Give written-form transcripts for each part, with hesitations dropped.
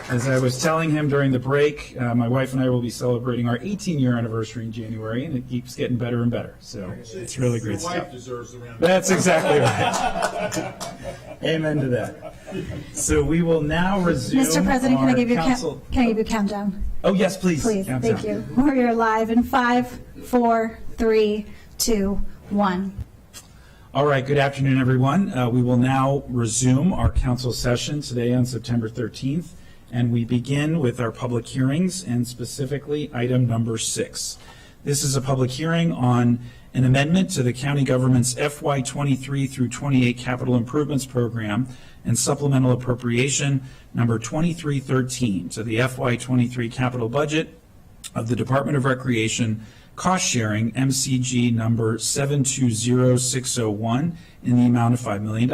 As I was telling him during the break, my wife and I will be celebrating our 18-year anniversary in January, and it keeps getting better and better. So it's really great stuff. Your wife deserves the round. That's exactly right. Amen to that. So we will now resume. Mr. President, can I give you council. can I give you a countdown? Oh yes, please. Please, Countdown. thank you. We're live in 5, 4, 3, 2, 1. All right, good afternoon, everyone. We will now resume our council session today on September 13th, and we begin with our public hearings, and specifically item number 6. This is a public hearing on an amendment to the county government's FY23 through 28 capital improvements program and supplemental appropriation number 2313 to the FY23 capital budget of the Department of Recreation cost sharing MCG number 720601 in the amount of $5 million.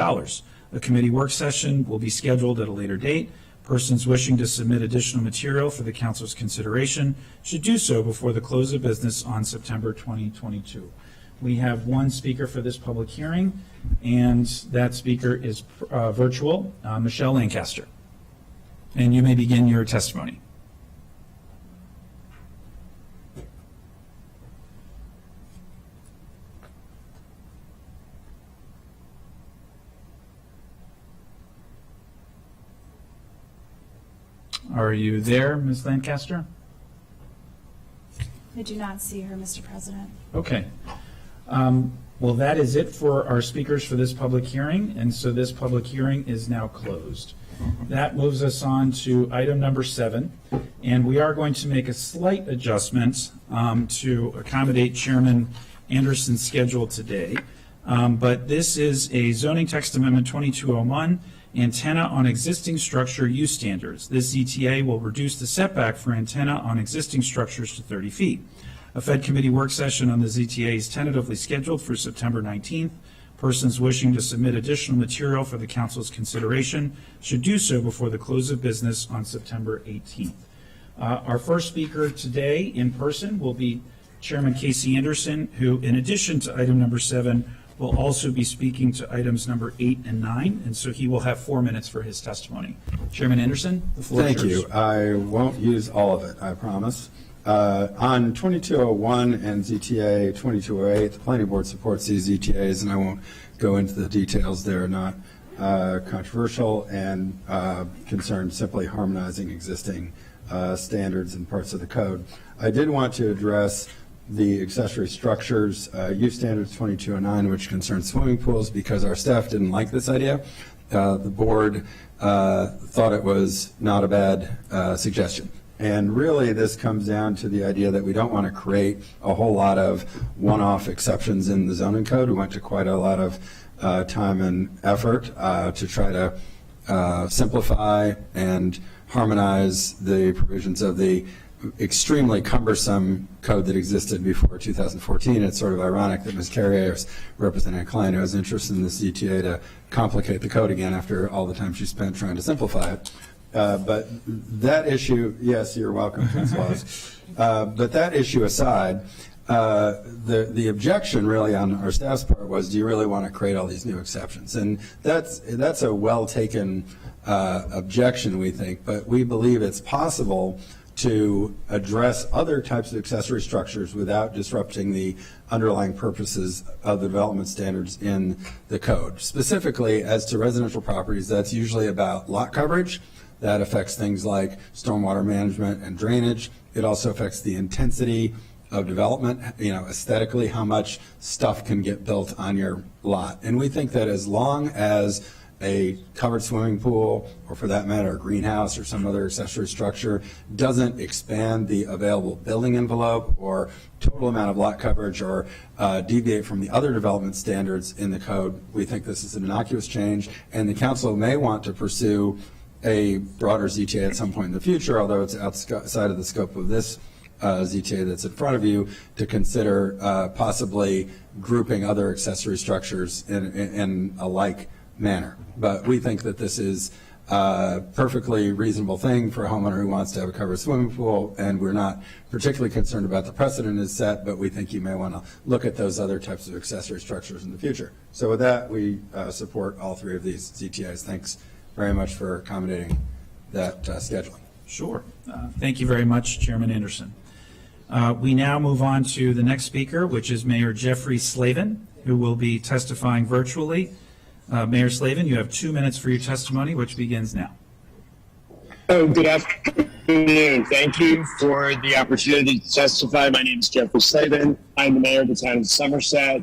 A committee work session will be scheduled at a later date. Persons wishing to submit additional material for the council's consideration should do so before the close of business on September 2022. We have one speaker for this public hearing, and that speaker is virtual, Michelle Lancaster. And you may begin your testimony. Are you there, Ms. Lancaster? I do not see her, Mr. President. Okay. Well, that is it for our speakers for this public hearing, and so this public hearing is now closed. That moves us on to item number 7, and we are going to make a slight adjustment to accommodate Chairman Anderson's schedule today. But this is a zoning text amendment 2201, antenna on existing structure use standards. This ZTA will reduce the setback for antenna on existing structures to 30 feet. A Fed committee work session on the ZTA is tentatively scheduled for September 19th. Persons wishing to submit additional material for the council's consideration should do so before the close of business on September 18th. Our first speaker today in person will be Chairman Casey Anderson, who, in addition to item number 7, will also be speaking to items number 8 and 9, and so he will have 4 minutes for his testimony. Chairman Anderson, the floor is yours. Thank you. I won't use all of it, I promise. On 2201 and ZTA 2208, the Planning Board supports these ZTAs, and I won't go into the details. They're not controversial and concern simply harmonizing existing standards and parts of the code. I did want to address the accessory structures use standards 2209, which concerns swimming pools, because our staff didn't like this idea. The board thought it was not a bad suggestion. And really, this comes down to the idea that we don't want to create a whole lot of one-off exceptions in the zoning code. We went to quite a lot of time and effort to try to simplify and harmonize the provisions of the extremely cumbersome code that existed before 2014. It's sort of ironic that Ms. Carrier is representing a client who has interest in this ZTA to complicate the code again after all the time she spent trying to simplify it. But that issue, yes, you're welcome, Principals. But that issue aside, the objection really on our staff's part was, do you really want to create all these new exceptions? And that's a well-taken objection, we think, but we believe it's possible to address other types of accessory structures without disrupting the underlying purposes of the development standards in the code. Specifically, as to residential properties, that's usually about lot coverage. That affects things like stormwater management and drainage. It also affects the intensity of development, aesthetically, how much stuff can get built on your lot. And we think that as long as a covered swimming pool, or for that matter, a greenhouse or some other accessory structure, doesn't expand the available building envelope or total amount of lot coverage or deviate from the other development standards in the code, we think this is an innocuous change, and the council may want to pursue a broader ZTA at some point in the future, although it's outside of the scope of this ZTA that's in front of you, to consider possibly grouping other accessory structures in a like manner. But we think that this is a perfectly reasonable thing for a homeowner who wants to have a covered swimming pool, and we're not particularly concerned about the precedent is set, but we think you may want to look at those other types of accessory structures in the future. So with that, we support all 3 of these ZTAs. Thanks very much for accommodating that scheduling. Sure. Thank you very much, Chairman Anderson. We now move on to the next speaker, which is Mayor Jeffrey Slavin, who will be testifying virtually. Mayor Slavin, you have 2 minutes for your testimony, which begins now. Oh, good afternoon. Thank you for the opportunity to testify. My name is Jeffrey Slavin. I'm the mayor of the town of Somerset.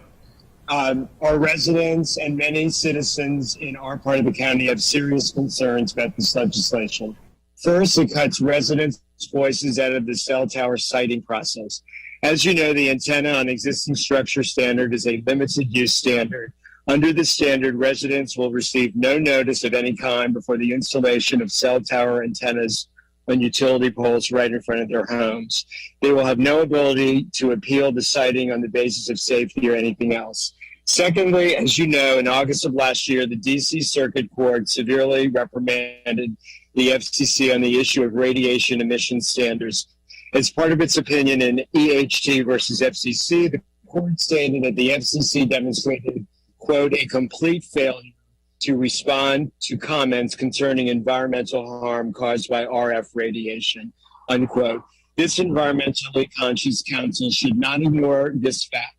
Our residents and many citizens in our part of the county have serious concerns about this legislation. First, it cuts residents' voices out of the cell tower siting process. As you know, the antenna on existing structure standard is a limited use standard. Under the standard, residents will receive no notice of any kind before the installation of cell tower antennas on utility poles right in front of their homes. They will have no ability to appeal the siting on the basis of safety or anything else. Secondly, as you know, in August of last year, the DC Circuit Court severely reprimanded the FCC on the issue of radiation emission standards. As part of its opinion in EHT versus FCC, the court stated that the FCC demonstrated, quote, a complete failure to respond to comments concerning environmental harm caused by RF radiation, unquote. This environmentally conscious council should not ignore this fact.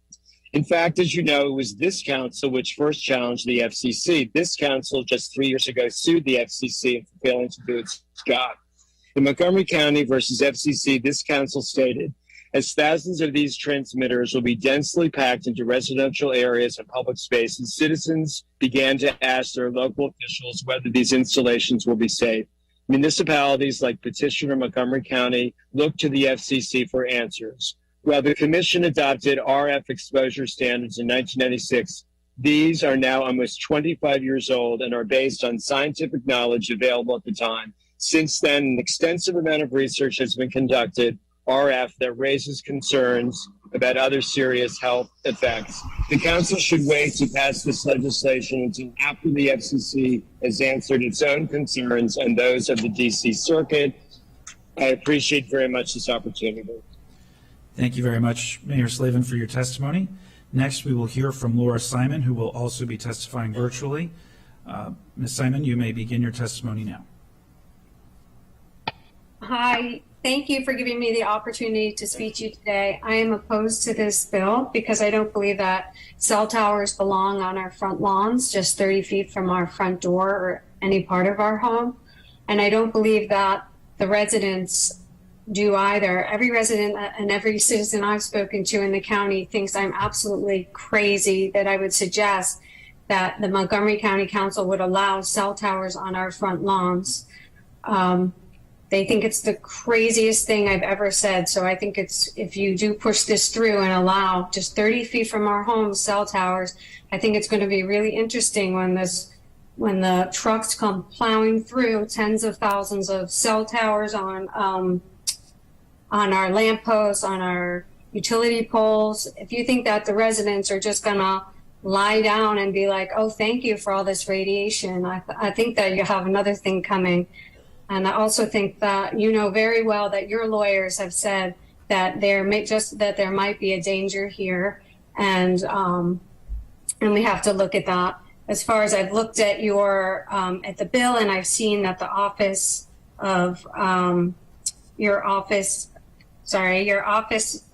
In fact, as you know, it was this council which first challenged the FCC. This council just 3 years ago sued the FCC for failing to do its job. In Montgomery County versus FCC, this council stated, as thousands of these transmitters will be densely packed into residential areas and public spaces, citizens began to ask their local officials whether these installations will be safe. Municipalities like petitioner Montgomery County looked to the FCC for answers. While the commission adopted RF exposure standards in 1996, these are now almost 25 years old and are based on scientific knowledge available at the time. Since then, an extensive amount of research has been conducted RF that raises concerns about other serious health effects. The council should wait to pass this legislation until after the FCC has answered its own concerns and those of the DC Circuit. I appreciate very much this opportunity. Thank you very much, Mayor Slavin, for your testimony. Next, we will hear from Laura Simon, who will also be testifying virtually. Ms. Simon, you may begin your testimony now. Hi, thank you for giving me the opportunity to speak to you today. I am opposed to this bill because I don't believe that cell towers belong on our front lawns, just 30 feet from our front door or any part of our home. And I don't believe that the residents do either. Every resident and every citizen I've spoken to in the county thinks I'm absolutely crazy that I would suggest that the Montgomery County Council would allow cell towers on our front lawns. They think it's the craziest thing I've ever said. So I think if you do push this through and allow just 30 feet from our homes cell towers, I think it's going to be really interesting when the trucks come plowing through tens of thousands of cell towers on our lampposts, on our utility poles. If you think that the residents are just gonna lie down and be like, oh, thank you for all this radiation, I think that you have another thing coming. And I also think that you know very well that your lawyers have said that there might be a danger here, and we have to look at that. As far as I've looked at your at the bill, and I've seen that the office of your office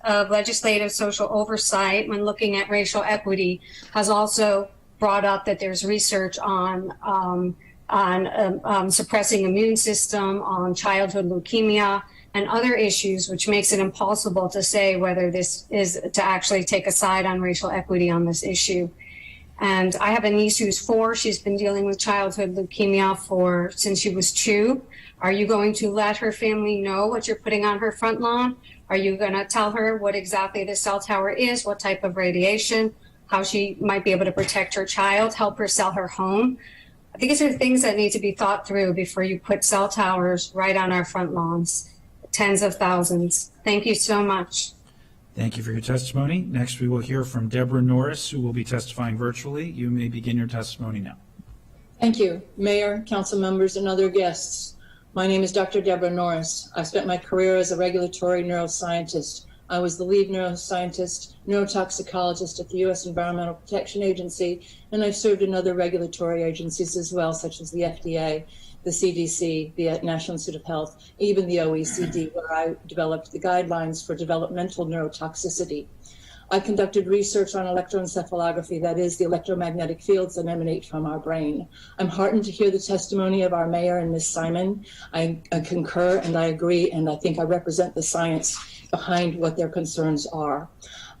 of Legislative Social Oversight, when looking at racial equity, has also brought up that there's research on suppressing immune system, on childhood leukemia, and other issues, which makes it impossible to say whether this is to actually take a side on racial equity on this issue. And I have a niece who's 4. She's been dealing with childhood leukemia since she was 2. Are you going to let her family know what you're putting on her front lawn? Are you going to tell her what exactly the cell tower is, what type of radiation, how she might be able to protect her child, help her sell her home? I think these are things that need to be thought through before you put cell towers right on our front lawns, tens of thousands. Thank you so much. Thank you for your testimony. Next, we will hear from Deborah Norris, who will be testifying virtually. You may begin your testimony now. Thank you, Mayor, council members, and other guests. My name is Dr. Deborah Norris. I've spent my career as a regulatory neuroscientist I was the lead neuroscientist, neurotoxicologist at the U.S. Environmental Protection Agency, and I've served in other regulatory agencies as well, such as the FDA, the CDC, the National Institute of Health, even the OECD, where I developed the guidelines for developmental neurotoxicity. I conducted research on electroencephalography, that is, the electromagnetic fields that emanate from our brain. I'm heartened to hear the testimony of our mayor and Ms. Simon. I concur and I agree, and I think I represent the science behind what their concerns are.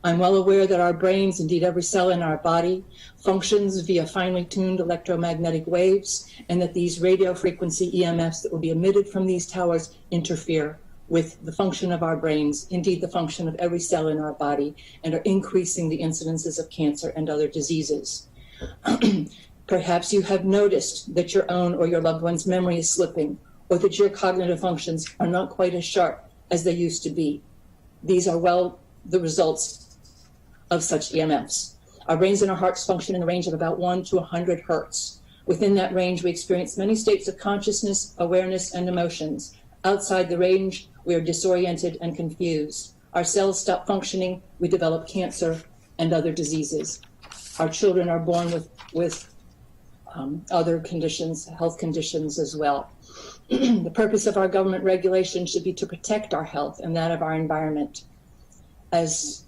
I'm well aware that our brains, indeed every cell in our body, functions via finely tuned electromagnetic waves, and that these radio frequency EMFs that will be emitted from these towers interfere with the function of our brains, indeed the function of every cell in our body, and are increasing the incidences of cancer and other diseases. Perhaps you have noticed that your own or your loved one's memory is slipping, or that your cognitive functions are not quite as sharp as they used to be. These are the results of such EMFs. Our brains and our hearts function in a range of about 1 to 100 hertz. Within that range, we experience many states of consciousness, awareness, and emotions. Outside the range, we are disoriented and confused. Our cells stop functioning, we develop cancer and other diseases. Our children are born with other conditions, health conditions as well. The purpose of our government regulation should be to protect our health and that of our environment. As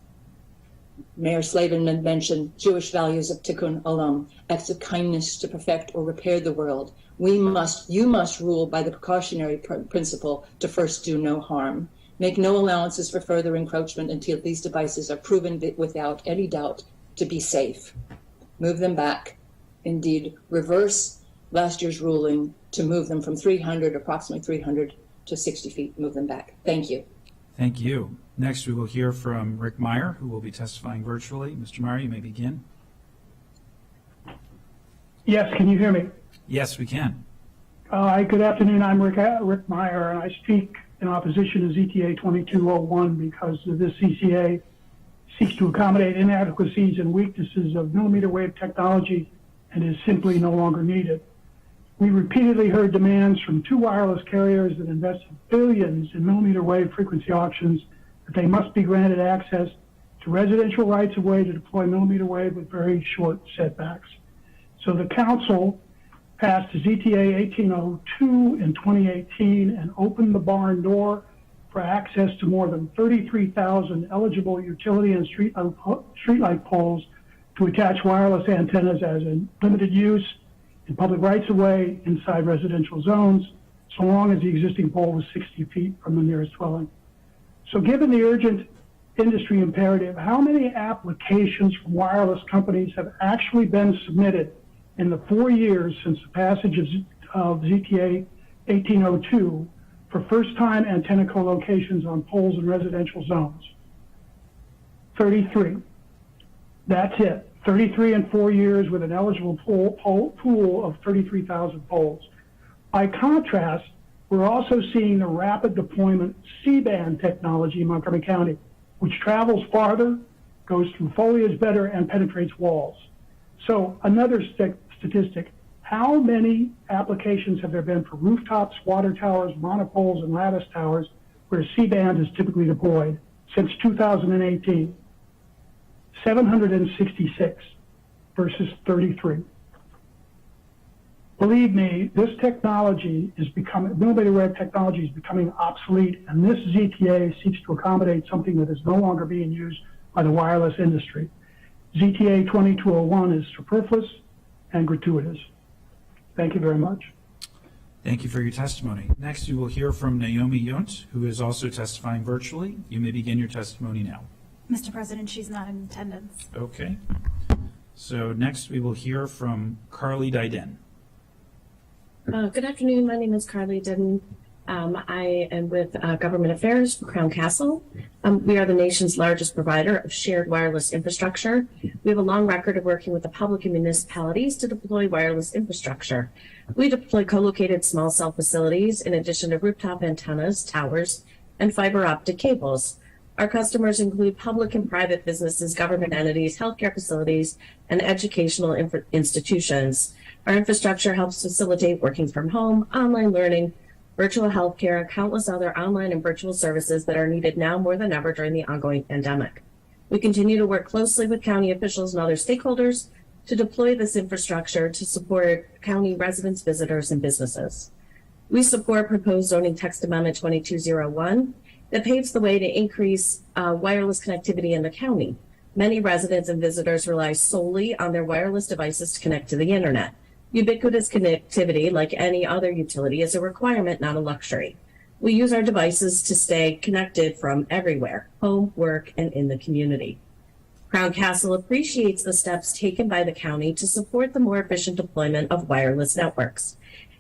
Mayor Slavin mentioned, Jewish values of tikkun olam, acts of kindness to perfect or repair the world. You must rule by the precautionary principle to first do no harm. Make no allowances for further encroachment until these devices are proven without any doubt to be safe. Move them back. Indeed, reverse last year's ruling to move them from approximately 300 to 60 feet, move them back. Thank you. Thank you. Next, we will hear from Rick Meyer, who will be testifying virtually. Mr. Meyer, you may begin. Yes, can you hear me? Yes, we can. Good afternoon. I'm Rick Meyer, and I speak in opposition to ZTA 2201 because this CCA seeks to accommodate inadequacies and weaknesses of millimeter wave technology and is simply no longer needed. We repeatedly heard demands from two wireless carriers that invested billions in millimeter wave frequency auctions that they must be granted access to residential rights of way to deploy millimeter wave with very short setbacks. So the council passed ZTA 1802 in 2018 and opened the barn door for access to more than 33,000 eligible utility and streetlight poles to attach wireless antennas as a limited use in public rights of way inside residential zones, so long as the existing pole was 60 feet from the nearest dwelling. So given the urgent industry imperative, how many applications from wireless companies have actually been submitted in the 4 years since the passage of ZTA 1802 for first-time antenna co-locations on poles in residential zones? 33. That's it. 33 in 4 years with an eligible pool of 33,000 poles. By contrast, we're also seeing the rapid deployment of C-band technology in Montgomery County, which travels farther, goes through foliage better, and penetrates walls. So another statistic, how many applications have there been for rooftops, water towers, monopoles, and lattice towers where C-band is typically deployed since 2018? 766 versus 33. Believe me, this technology is becoming, millimeter wave technology is becoming obsolete, and this ZTA seeks to accommodate something that is no longer being used by the wireless industry. ZTA 2201 is superfluous and gratuitous. Thank you very much. Thank you for your testimony. Next, we will hear from Naomi Yount, who is also testifying virtually. You may begin your testimony now. Mr. President, she's not in attendance. Okay. So next, we will hear from Carly Dyden. Good afternoon. My name is Carly Dyden. I am with Government Affairs for Crown Castle. We are the nation's largest provider of shared wireless infrastructure. We have a long record of working with the public and municipalities to deploy wireless infrastructure. We deploy co-located small cell facilities in addition to rooftop antennas, towers, and fiber optic cables. Our customers include public and private businesses, government entities, healthcare facilities, and educational institutions. Our infrastructure helps facilitate working from home, online learning, virtual healthcare, and countless other online and virtual services that are needed now more than ever during the ongoing pandemic. We continue to work closely with county officials and other stakeholders to deploy this infrastructure to support county residents, visitors, and businesses. We support proposed zoning text amendment 2201 that paves the way to increase wireless connectivity in the county. Many residents and visitors rely solely on their wireless devices to connect to the internet. Ubiquitous connectivity, like any other utility, is a requirement, not a luxury. We use our devices to stay connected from everywhere, home, work, and in the community. Crown Castle appreciates the steps taken by the county to support the more efficient deployment of wireless networks.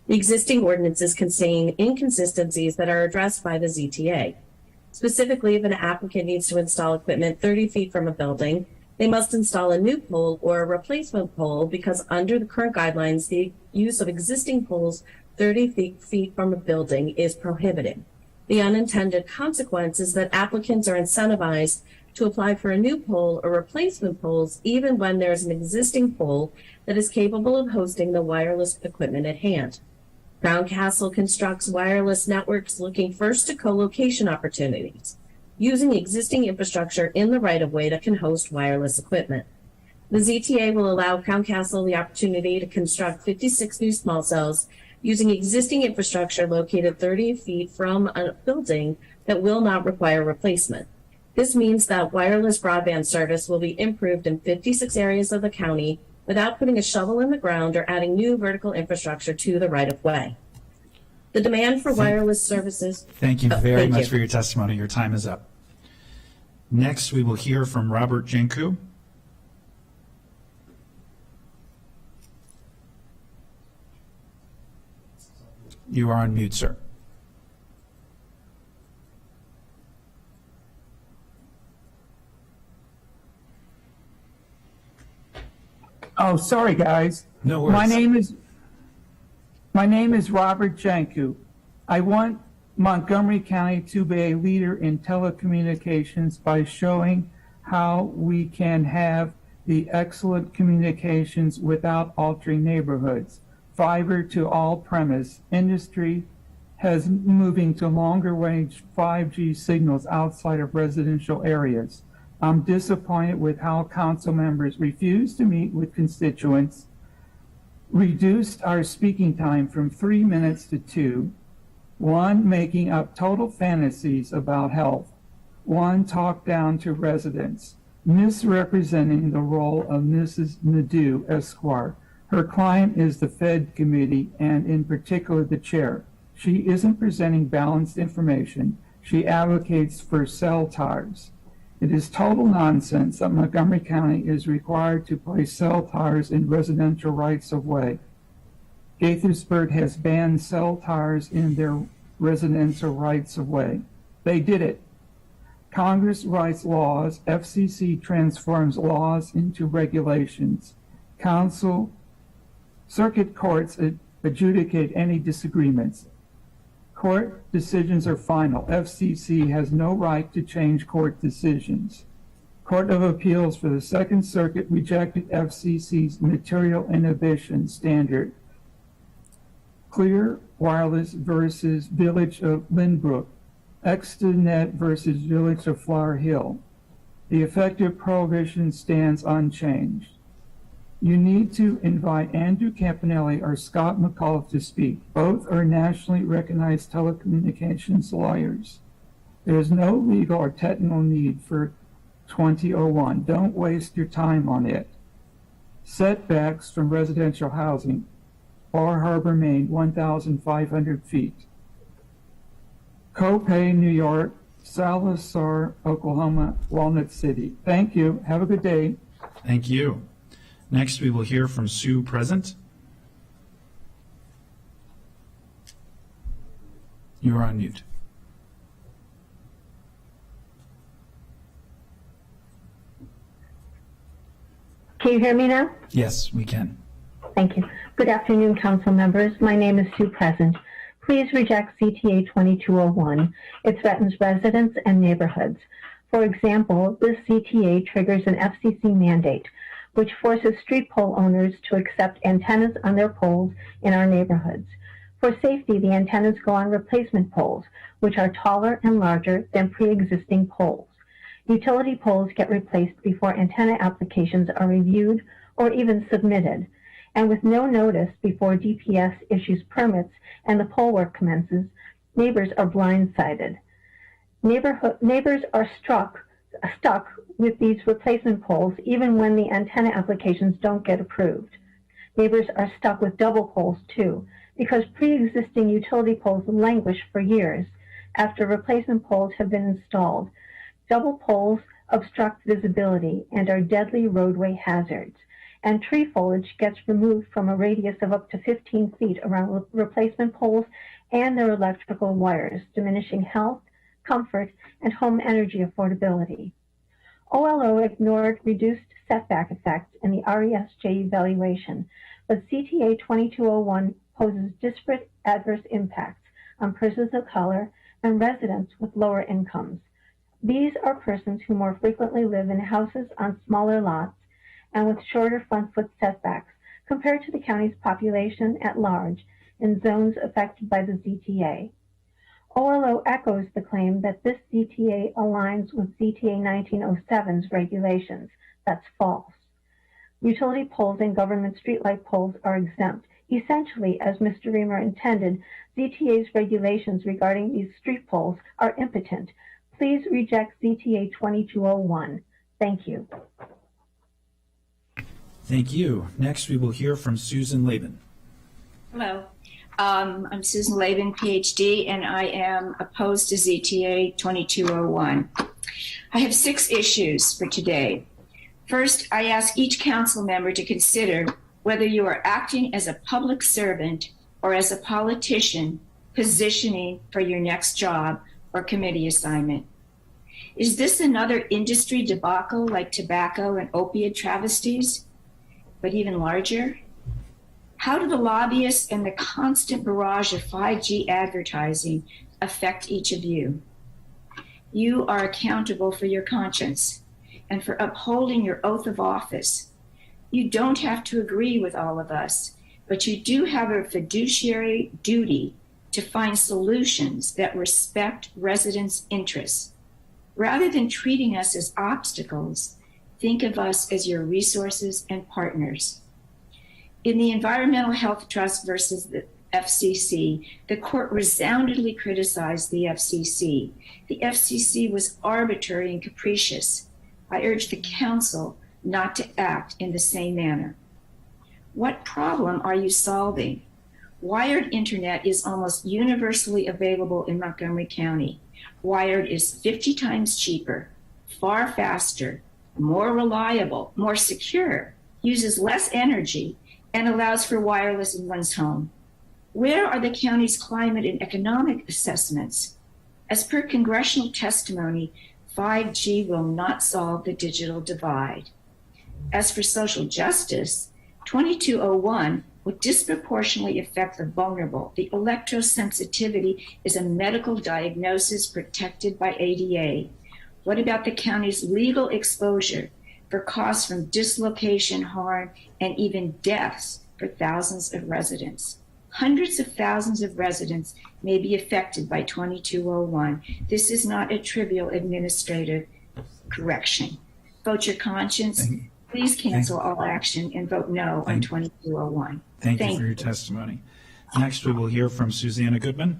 The existing ordinances contain inconsistencies that are addressed by the ZTA. Specifically, if an applicant needs to install equipment 30 feet from a building, they must install a new pole or a replacement pole because under the current guidelines, the use of existing poles 30 feet from a building is prohibited. The unintended consequence is that applicants are incentivized to apply for a new pole or replacement poles even when there's an existing pole that is capable of hosting the wireless equipment at hand. Crown Castle constructs wireless networks looking first to co-location opportunities, using existing infrastructure in the right-of-way that can host wireless equipment. The ZTA will allow Crown Castle the opportunity to construct 56 new small cells using existing infrastructure located 30 feet from a building that will not require replacement. This means that wireless broadband service will be improved in 56 areas of the county without putting a shovel in the ground or adding new vertical infrastructure to the right-of-way. The demand for wireless services... Thank you very thank much you. for your testimony. Your time is up. Next, we will hear from Robert Jenku. You are on mute, sir. Oh, sorry, guys. No worries. My name is Robert Janku. I want Montgomery County to be a leader in telecommunications by showing how we can have the excellent communications without altering neighborhoods. Fiber to all premise. Industry has moving to longer range 5G signals outside of residential areas. I'm disappointed with how council members refuse to meet with constituents, reduced our speaking time from 3 minutes to 2, one making up total fantasies about health, one talk down to residents, misrepresenting the role of Mrs. Nadeau Esquire. Her client is the Fed committee and in particular the chair. She isn't presenting balanced information. She advocates for cell towers. It is total nonsense that Montgomery County is required to place cell towers in residential rights of way. Gaithersburg has banned cell towers in their residential rights of way. They did it. Congress writes laws, FCC transforms laws into regulations. Council, circuit courts adjudicate any disagreements. Court decisions are final. FCC has no right to change court decisions. Court of Appeals for the Second Circuit rejected FCC's material inhibition standard. Clear Wireless versus Village of Lynbrook. Extenet versus Village of Flower Hill. The effective prohibition stands unchanged. You need to invite Andrew Campanelli or Scott McAuliffe to speak. Both are nationally recognized telecommunications lawyers. There is no legal or technical need for 2001. Don't waste your time on it. Setbacks from residential housing. Bar Harbor, Maine, 1,500 feet. Copiah, New York. Salazar, Oklahoma, Walnut City. Thank you. Have a good day. Thank you. Next, we will hear from Sue Present. You are on mute. Can you hear me now? Yes, we can. Thank you. Good afternoon, council members. My name is Sue Present. Please reject CTA 2201. It threatens residents and neighborhoods. For example, this CTA triggers an FCC mandate, which forces street pole owners to accept antennas on their poles in our neighborhoods. For safety, the antennas go on replacement poles, which are taller and larger than pre-existing poles. Utility poles get replaced before antenna applications are reviewed or even submitted, and with no notice before DPS issues permits and the pole work commences, neighbors are blindsided. Neighbors are stuck with these replacement poles even when the antenna applications don't get approved. Neighbors are stuck with double poles too, because pre-existing utility poles languish for years after replacement poles have been installed. Double poles obstruct visibility and are deadly roadway hazards, and tree foliage gets removed from a radius of up to 15 feet around replacement poles and their electrical wires, diminishing health, comfort, and home energy affordability. OLO ignored reduced setback effects in the RESJ evaluation, but CTA 2201 poses disparate adverse impacts on persons of color and residents with lower incomes. These are persons who more frequently live in houses on smaller lots and with shorter front foot setbacks compared to the county's population at large in zones affected by the ZTA. OLO echoes the claim that this ZTA aligns with ZTA 1907's regulations. That's false. Utility poles and government streetlight poles are exempt. Essentially, as Mr. Reamer intended, ZTA's regulations regarding these street poles are impotent. Please reject ZTA 2201. Thank you. Thank you. Next, we will hear from Susan Laban. Hello. I'm Susan Laban, PhD, and I am opposed to ZTA 2201. I have 6 issues for today. First, I ask each council member to consider whether you are acting as a public servant or as a politician positioning for your next job or committee assignment. Is this another industry debacle like tobacco and opiate travesties, but even larger? How do the lobbyists and the constant barrage of 5G advertising affect each of you? You are accountable for your conscience and for upholding your oath of office. You don't have to agree with all of us, but you do have a fiduciary duty to find solutions that respect residents' interests. Rather than treating us as obstacles, think of us as your resources and partners. In the Environmental Health Trust versus the FCC, the court resoundingly criticized the FCC. The FCC was arbitrary and capricious. I urge the council not to act in the same manner. What problem are you solving? Wired internet is almost universally available in Montgomery County. Wired is 50 times cheaper, far faster, more reliable, more secure, uses less energy, and allows for wireless in one's home. Where are the county's climate and economic assessments? As per congressional testimony, 5G will not solve the digital divide. As for social justice, 2201 would disproportionately affect the vulnerable. The electrosensitivity is a medical diagnosis protected by ADA. What about the county's legal exposure for costs from dislocation, harm, and even deaths for thousands of residents? Hundreds of thousands of residents may be affected by 2201. This is not a trivial administrative correction. Vote your conscience. Please cancel all action and vote no on 2201. Thank you for your testimony. Next, we will hear from Susanna Goodman.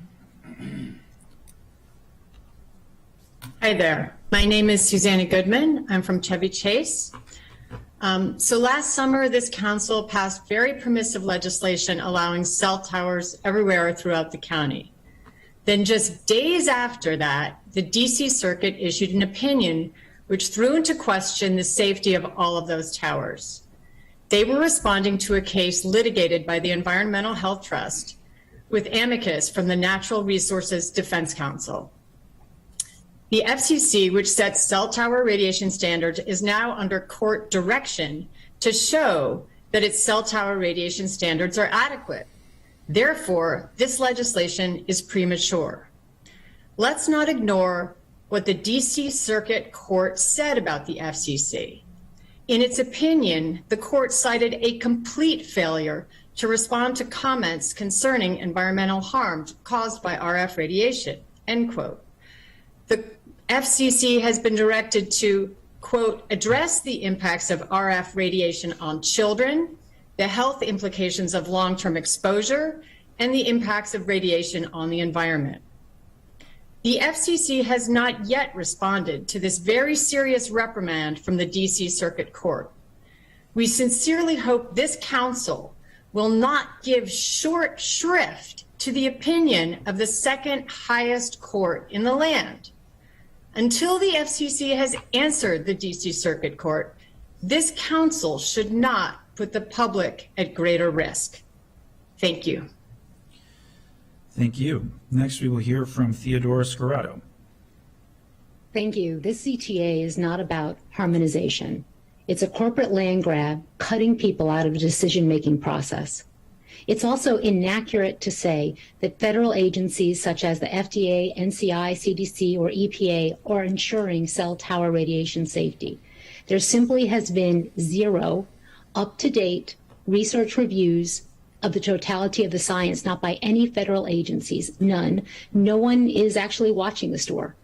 Hi there. My name is Susanna Goodman. I'm from Chevy Chase. So last summer, this council passed very permissive legislation allowing cell towers everywhere throughout the county. Then just days after that, the DC Circuit issued an opinion which threw into question the safety of all of those towers. They were responding to a case litigated by the Environmental Health Trust with amicus from the Natural Resources Defense Council. The FCC, which sets cell tower radiation standards, is now under court direction to show that its cell tower radiation standards are adequate. Therefore, this legislation is premature. Let's not ignore what the DC Circuit Court said about the FCC. In its opinion, the court cited a complete failure to respond to comments concerning environmental harm caused by RF radiation, end quote. The FCC has been directed to, quote, address the impacts of RF radiation on children, the health implications of long-term exposure, and the impacts of radiation on the environment. The FCC has not yet responded to this very serious reprimand from the DC Circuit Court. We sincerely hope this council will not give short shrift to the opinion of the second highest court in the land. Until the FCC has answered the DC Circuit Court, this council should not put the public at greater risk. Thank you. Thank you. Next, we will hear from Theodora Scorado. Thank you. This CTA is not about harmonization. It's a corporate land grab, cutting people out of the decision-making process. It's also inaccurate to say that federal agencies such as the FDA, NCI, CDC, or EPA are ensuring cell tower radiation safety. There simply has been zero up-to-date research reviews of the totality of the science, not by any federal agencies, none. No one is actually watching the store.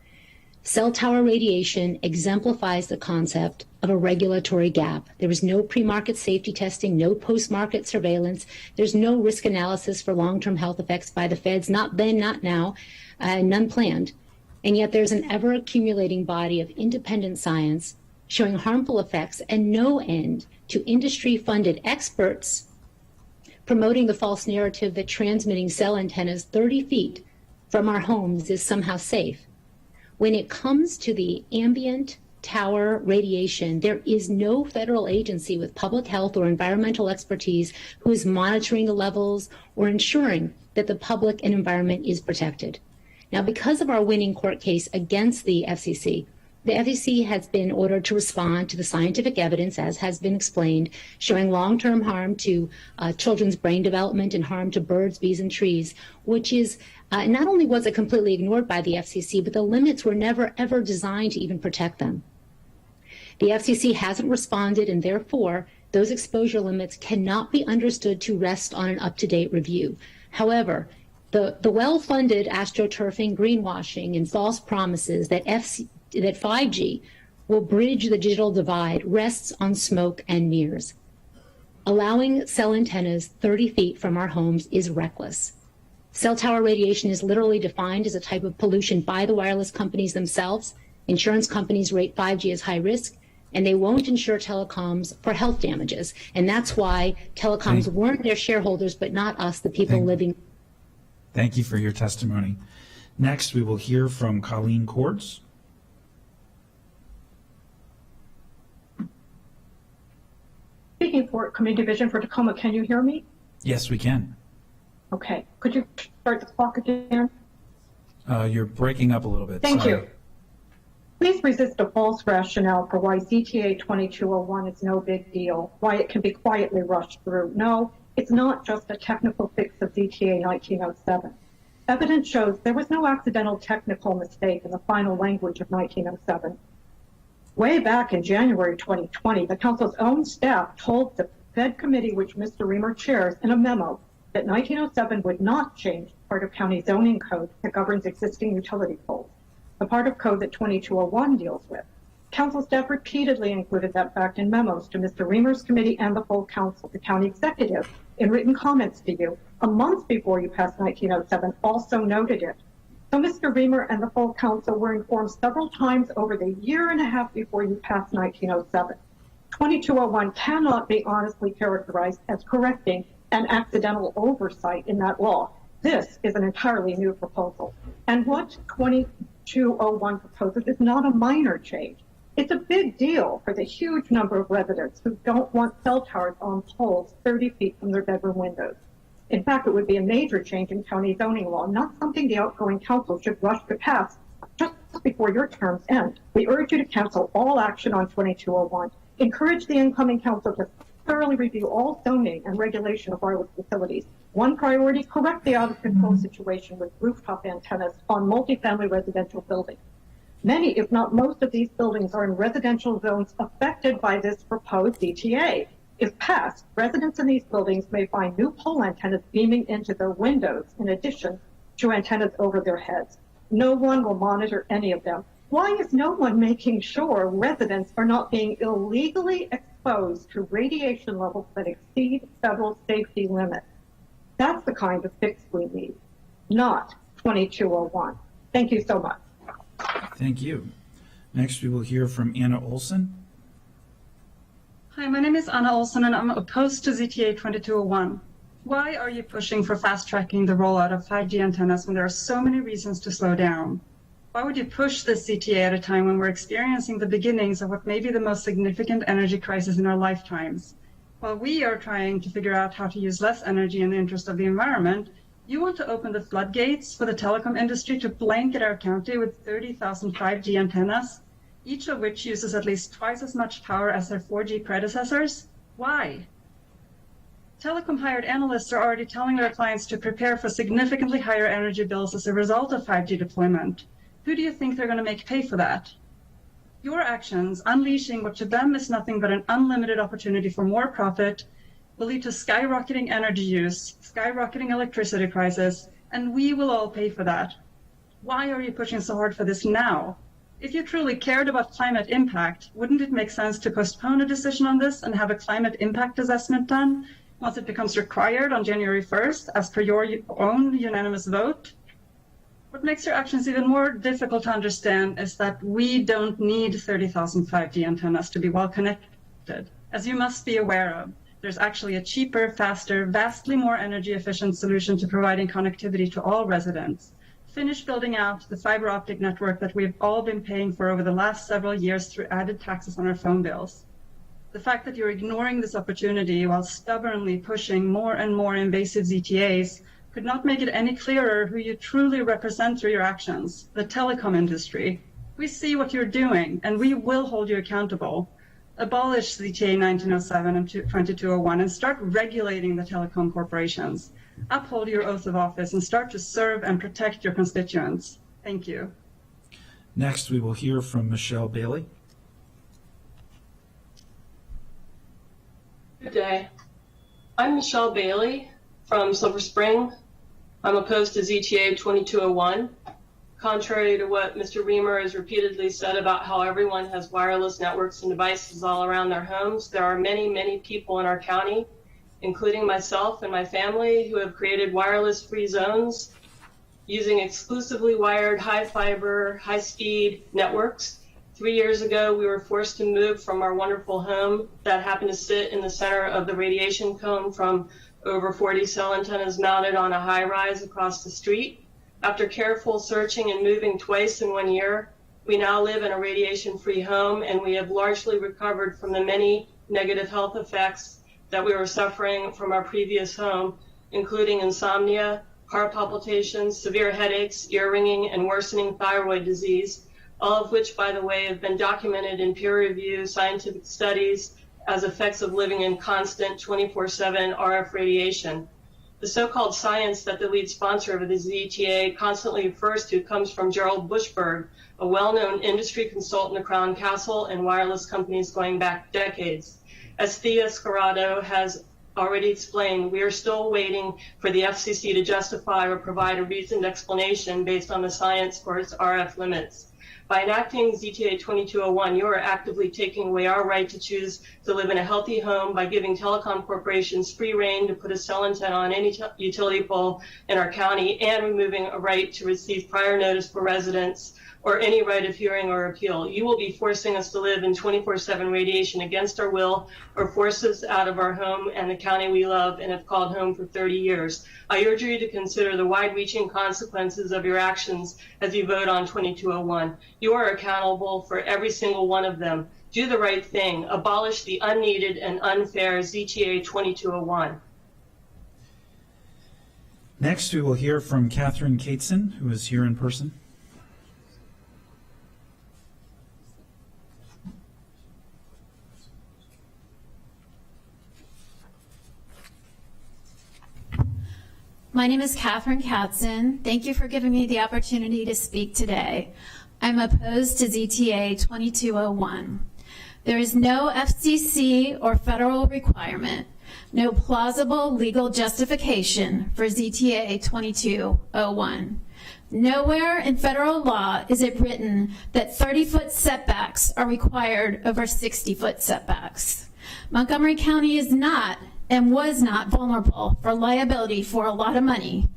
Cell tower radiation exemplifies the concept of a regulatory gap. There was no pre-market safety testing, no post-market surveillance. There's no risk analysis for long-term health effects by the feds, not then, not now, none planned. And yet there's an ever-accumulating body of independent science showing harmful effects and no end to industry-funded experts promoting the false narrative that transmitting cell antennas 30 feet from our homes is somehow safe. When it comes to the ambient tower radiation, there is no federal agency with public health or environmental expertise who is monitoring the levels or ensuring that the public and environment is protected. Now, because of our winning court case against the FCC has been ordered to respond to the scientific evidence, as has been explained, showing long-term harm to children's brain development and harm to birds, bees, and trees, which is not only was it completely ignored by the FCC, but the limits were never, ever designed to even protect them. The FCC hasn't responded, and therefore, those exposure limits cannot be understood to rest on an up-to-date review. However, the well-funded astroturfing, greenwashing, and false promises that 5G will bridge the digital divide rests on smoke and mirrors. Allowing cell antennas 30 feet from our homes is reckless. Cell tower radiation is literally defined as a type of pollution by the wireless companies themselves. Insurance companies rate 5G as high risk, and they won't insure telecoms for health damages. And that's why telecoms warn their shareholders, but not us, the people living. Thank you for your testimony. Next, we will hear from Colleen Cordes. Speaking for Community Division for Tacoma, can you hear me? Yes, we can. Okay. Could you start the clock again? You're breaking up a little bit. Thank Sorry. you. Please resist a false rationale for why ZTA 2201 is no big deal, why it can be quietly rushed through. No, it's not just a technical fix of ZTA 1907. Evidence shows there was no accidental technical mistake in the final language of 1907. Way back in January 2020, the Council's own staff told the Fed committee, which Mr. Reamer chairs, in a memo that 1907 would not change part of county zoning code that governs existing utility poles, the part of code that 2201 deals with. Council staff repeatedly included that fact in memos to Mr. Reamer's committee and the full council. The county executive, in written comments to you a month before you passed 1907, also noted it. So Mr. Reamer and the full council were informed several times over the year and a half before you passed 1907. 2201 cannot be honestly characterized as correcting an accidental oversight in that law. This is an entirely new proposal. And what 2201 proposes is not a minor change. It's a big deal for the huge number of residents who don't want cell towers on poles 30 feet from their bedroom windows. In fact, it would be a major change in county zoning law, not something the outgoing council should rush to pass just before your terms end. We urge you to cancel all action on 2201. Encourage the incoming council to thoroughly review all zoning and regulation of wireless facilities. One priority, correct the out-of-control situation with rooftop antennas on multifamily residential buildings. Many, if not most, of these buildings are in residential zones affected by this proposed DTA. is passed, residents in these buildings may find new pole antennas beaming into their windows in addition to antennas over their heads. No one will monitor any of them. Why is no one making sure residents are not being illegally exposed to radiation levels that exceed federal safety limits? That's the kind of fix we need, not 2201. Thank you so much. Thank you. Next, we will hear from Anna Olson. Hi, my name is Anna Olson, and I'm opposed to ZTA 2201. Why are you pushing for fast-tracking the rollout of 5G antennas when there are so many reasons to slow down? Why would you push this ZTA at a time when we're experiencing the beginnings of what may be the most significant energy crisis in our lifetimes? While we are trying to figure out how to use less energy in the interest of the environment, you want to open the floodgates for the telecom industry to blanket our county with 30,000 5G antennas, each of which uses at least twice as much power as their 4G predecessors? Why? Telecom hired analysts are already telling their clients to prepare for significantly higher energy bills as a result of 5G deployment. Who do you think they're going to make pay for that? Your actions, unleashing what to them is nothing but an unlimited opportunity for more profit, will lead to skyrocketing energy use, skyrocketing electricity prices, and we will all pay for that. Why are you pushing so hard for this now? If you truly cared about climate impact, wouldn't it make sense to postpone a decision on this and have a climate impact assessment done once it becomes required on January 1st, as per your own unanimous vote? What makes your actions even more difficult to understand is that we don't need 30,000 5G antennas to be well connected. As you must be aware of, there's actually a cheaper, faster, vastly more energy efficient solution to providing connectivity to all residents. Finish building out the fiber optic network that we've all been paying for over the last several years through added taxes on our phone bills. The fact that you're ignoring this opportunity while stubbornly pushing more and more invasive ZTAs could not make it any clearer who you truly represent through your actions, the telecom industry. We see what you're doing, and we will hold you accountable. Abolish ZTA 1907 and 2201 and start regulating the telecom corporations. Uphold your oath of office and start to serve and protect your constituents. Thank you. Next, we will hear from Michelle Bailey. Good day. I'm Michelle Bailey from Silver Spring. I'm opposed to ZTA 2201. Contrary to what Mr. Reamer has repeatedly said about how everyone has wireless networks and devices all around their homes, there are many, many people in our county, including myself and my family, who have created wireless-free zones using exclusively wired high fiber, high-speed networks. 3 years ago, we were forced to move from our wonderful home that happened to sit in the center of the radiation cone from over 40 cell antennas mounted on a high-rise across the street. After careful searching and moving twice in 1 year, we now live in a radiation-free home, and we have largely recovered from the many negative health effects that we were suffering from our previous home, including insomnia, heart palpitations, severe headaches, ear ringing, and worsening thyroid disease, all of which, by the way, have been documented in peer-reviewed scientific studies as effects of living in constant 24/7 RF radiation. The so-called science that the lead sponsor of the ZTA constantly refers to comes from Gerald Bushberg, a well-known industry consultant at Crown Castle and wireless companies going back decades. As Thea Scarrato has already explained, we are still waiting for the FCC to justify or provide a reasoned explanation based on the science for its RF limits. By enacting ZTA 2201, you are actively taking away our right to choose to live in a healthy home by giving telecom corporations free rein to put a cell antenna on any utility pole in our county, and removing a right to receive prior notice for residents or any right of hearing or appeal. You will be forcing us to live in 24/7 radiation against our will, or force us out of our home and the county we love and have called home for 30 years. I urge you to consider the wide-reaching consequences of your actions as you vote on 2201. You are accountable for every single one of them. Do the right thing. Abolish the unneeded and unfair ZTA 2201. Next, we will hear from Catherine Cateson, who is here in person. My name is Catherine Katzen. Thank you for giving me the opportunity to speak today. I'm opposed to ZTA 2201. There is no FCC or federal requirement, no plausible legal justification for ZTA 2201. Nowhere in federal law is it written that 30-foot setbacks are required over 60-foot setbacks. Montgomery County is not and was not vulnerable for liability for a lot of money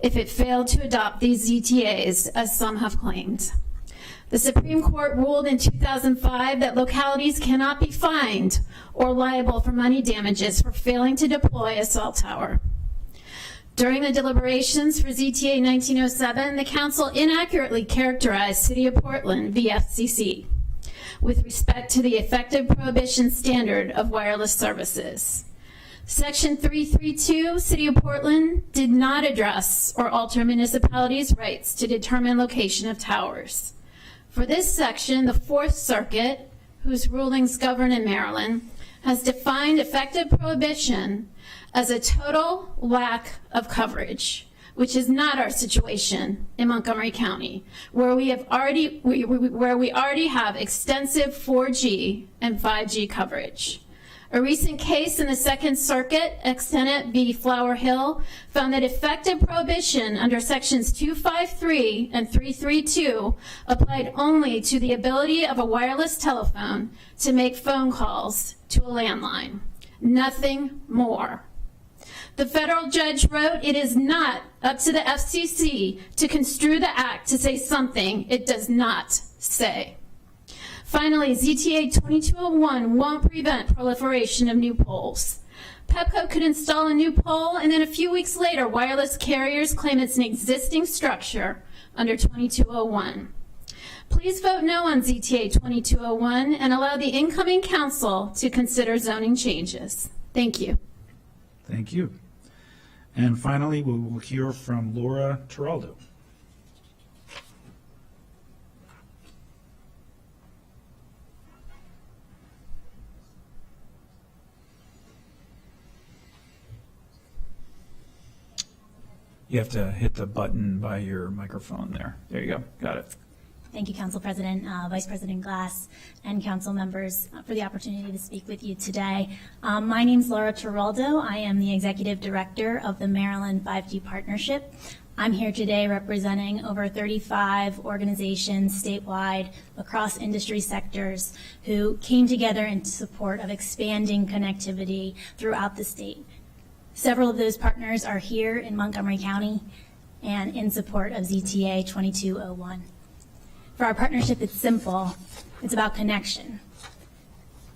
if it failed to adopt these ZTAs, as some have claimed. The Supreme Court ruled in 2005 that localities cannot be fined or liable for money damages for failing to deploy a cell tower. During the deliberations for ZTA 1907, the council inaccurately characterized City of Portland v. FCC with respect to the effective prohibition standard of wireless services. Section 332, City of Portland, did not address or alter municipalities' rights to determine location of towers. For this section, the Fourth Circuit, whose rulings govern in Maryland, has defined effective prohibition as a total lack of coverage, which is not our situation in Montgomery County, where we already have extensive 4G and 5G coverage. A recent case in the Second Circuit, Extenet v. Flower Hill, found that effective prohibition under sections 253 and 332 applied only to the ability of a wireless telephone to make phone calls to a landline. Nothing more. The federal judge wrote, "It is not up to the FCC to construe the act to say something it does not say." Finally, ZTA 2201 won't prevent proliferation of new poles. Pepco could install a new pole, and then a few weeks later, wireless carriers claim it's an existing structure under 2201. Please vote no on ZTA 2201 and allow the incoming council to consider zoning changes. Thank you. Thank you. And finally, we will hear from Laura Tiraldo. You have to hit the button by your microphone there. There you go. Got it. Thank you, Council President, Vice President Glass, and council members for the opportunity to speak with you today. My name is Laura Tiraldo. I am the Executive Director of the Maryland 5G Partnership. I'm here today representing over 35 organizations statewide across industry sectors who came together in support of expanding connectivity throughout the state. Several of those partners are here in Montgomery County and in support of ZTA 2201. For our partnership, it's simple. It's about connection.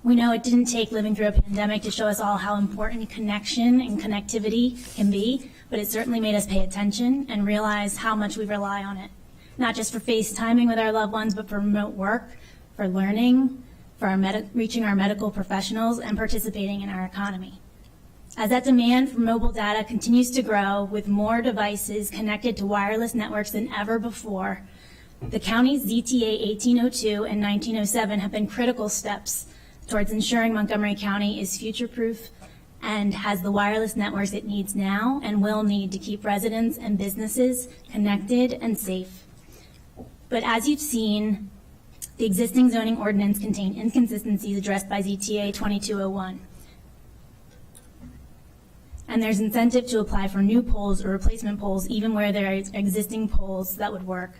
We know it didn't take living through a pandemic to show us all how important connection and connectivity can be, but it certainly made us pay attention and realize how much we rely on it, not just for FaceTiming with our loved ones, but for remote work, for learning, for reaching our medical professionals, and participating in our economy. As that demand for mobile data continues to grow with more devices connected to wireless networks than ever before, the county's ZTA 1802 and 1907 have been critical steps towards ensuring Montgomery County is future-proof and has the wireless networks it needs now and will need to keep residents and businesses connected and safe. But as you've seen, the existing zoning ordinance contained inconsistencies addressed by ZTA 2201. And there's incentive to apply for new poles or replacement poles even where there are existing poles that would work.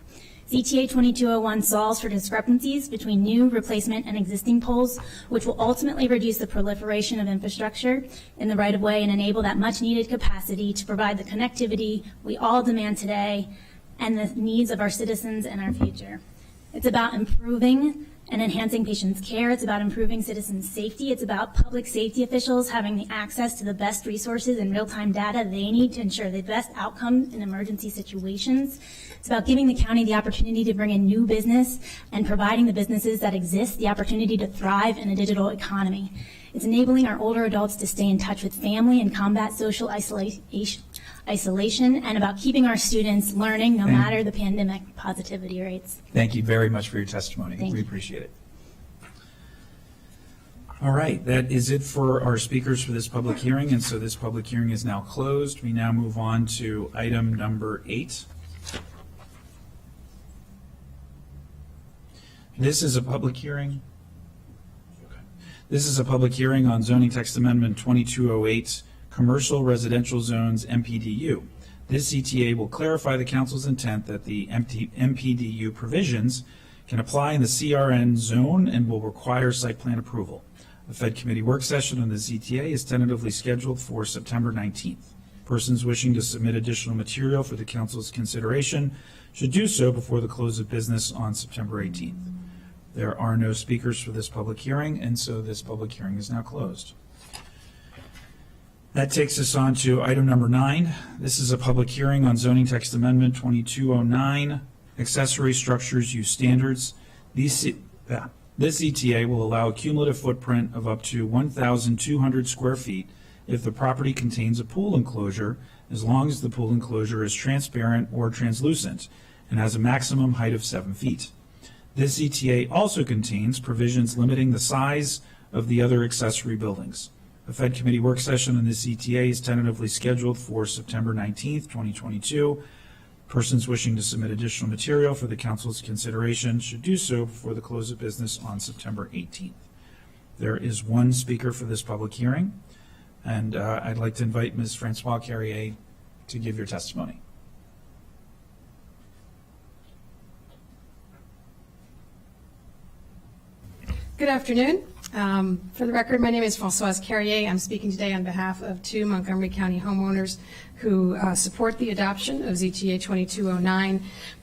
ZTA 2201 solves for discrepancies between new, replacement, and existing poles, which will ultimately reduce the proliferation of infrastructure in the right-of-way and enable that much-needed capacity to provide the connectivity we all demand today and the needs of our citizens and our future. It's about improving and enhancing patients' care. It's about improving citizens' safety. It's about public safety officials having the access to the best resources and real-time data they need to ensure the best outcomes in emergency situations. It's about giving the county the opportunity to bring in new business and providing the businesses that exist the opportunity to thrive in a digital economy. It's enabling our older adults to stay in touch with family and combat social isolation, and about keeping our students learning no matter the pandemic positivity rates. Thank you very much for your testimony. We appreciate it. All right, that is it for our speakers for this public hearing, and so this public hearing is now closed. We now move on to item number 8. This is a public hearing. This is a public hearing on zoning text amendment 2208, commercial residential zones MPDU. This CTA will clarify the council's intent that the MPDU provisions can apply in the CRN zone and will require site plan approval. The Fed Committee work session on the ZTA is tentatively scheduled for September 19th. Persons wishing to submit additional material for the council's consideration should do so before the close of business on September 18th. There are no speakers for this public hearing, and so this public hearing is now closed. That takes us on to item number 9. This is a public hearing on zoning text amendment 2209, accessory structures use standards. This ETA will allow a cumulative footprint of up to 1,200 square feet if the property contains a pool enclosure, as long as the pool enclosure is transparent or translucent and has a maximum height of 7 feet. This ETA also contains provisions limiting the size of the other accessory buildings. The Fed Committee work session on this ETA is tentatively scheduled for September 19th, 2022. Persons wishing to submit additional material for the council's consideration should do so before the close of business on September 18th. There is one speaker for this public hearing, and I'd like to invite Ms. Francois Carrier to give your testimony. Good afternoon. For the record, my name is Françoise Carrier. I'm speaking today on behalf of 2 Montgomery County homeowners who support the adoption of ZTA 2209.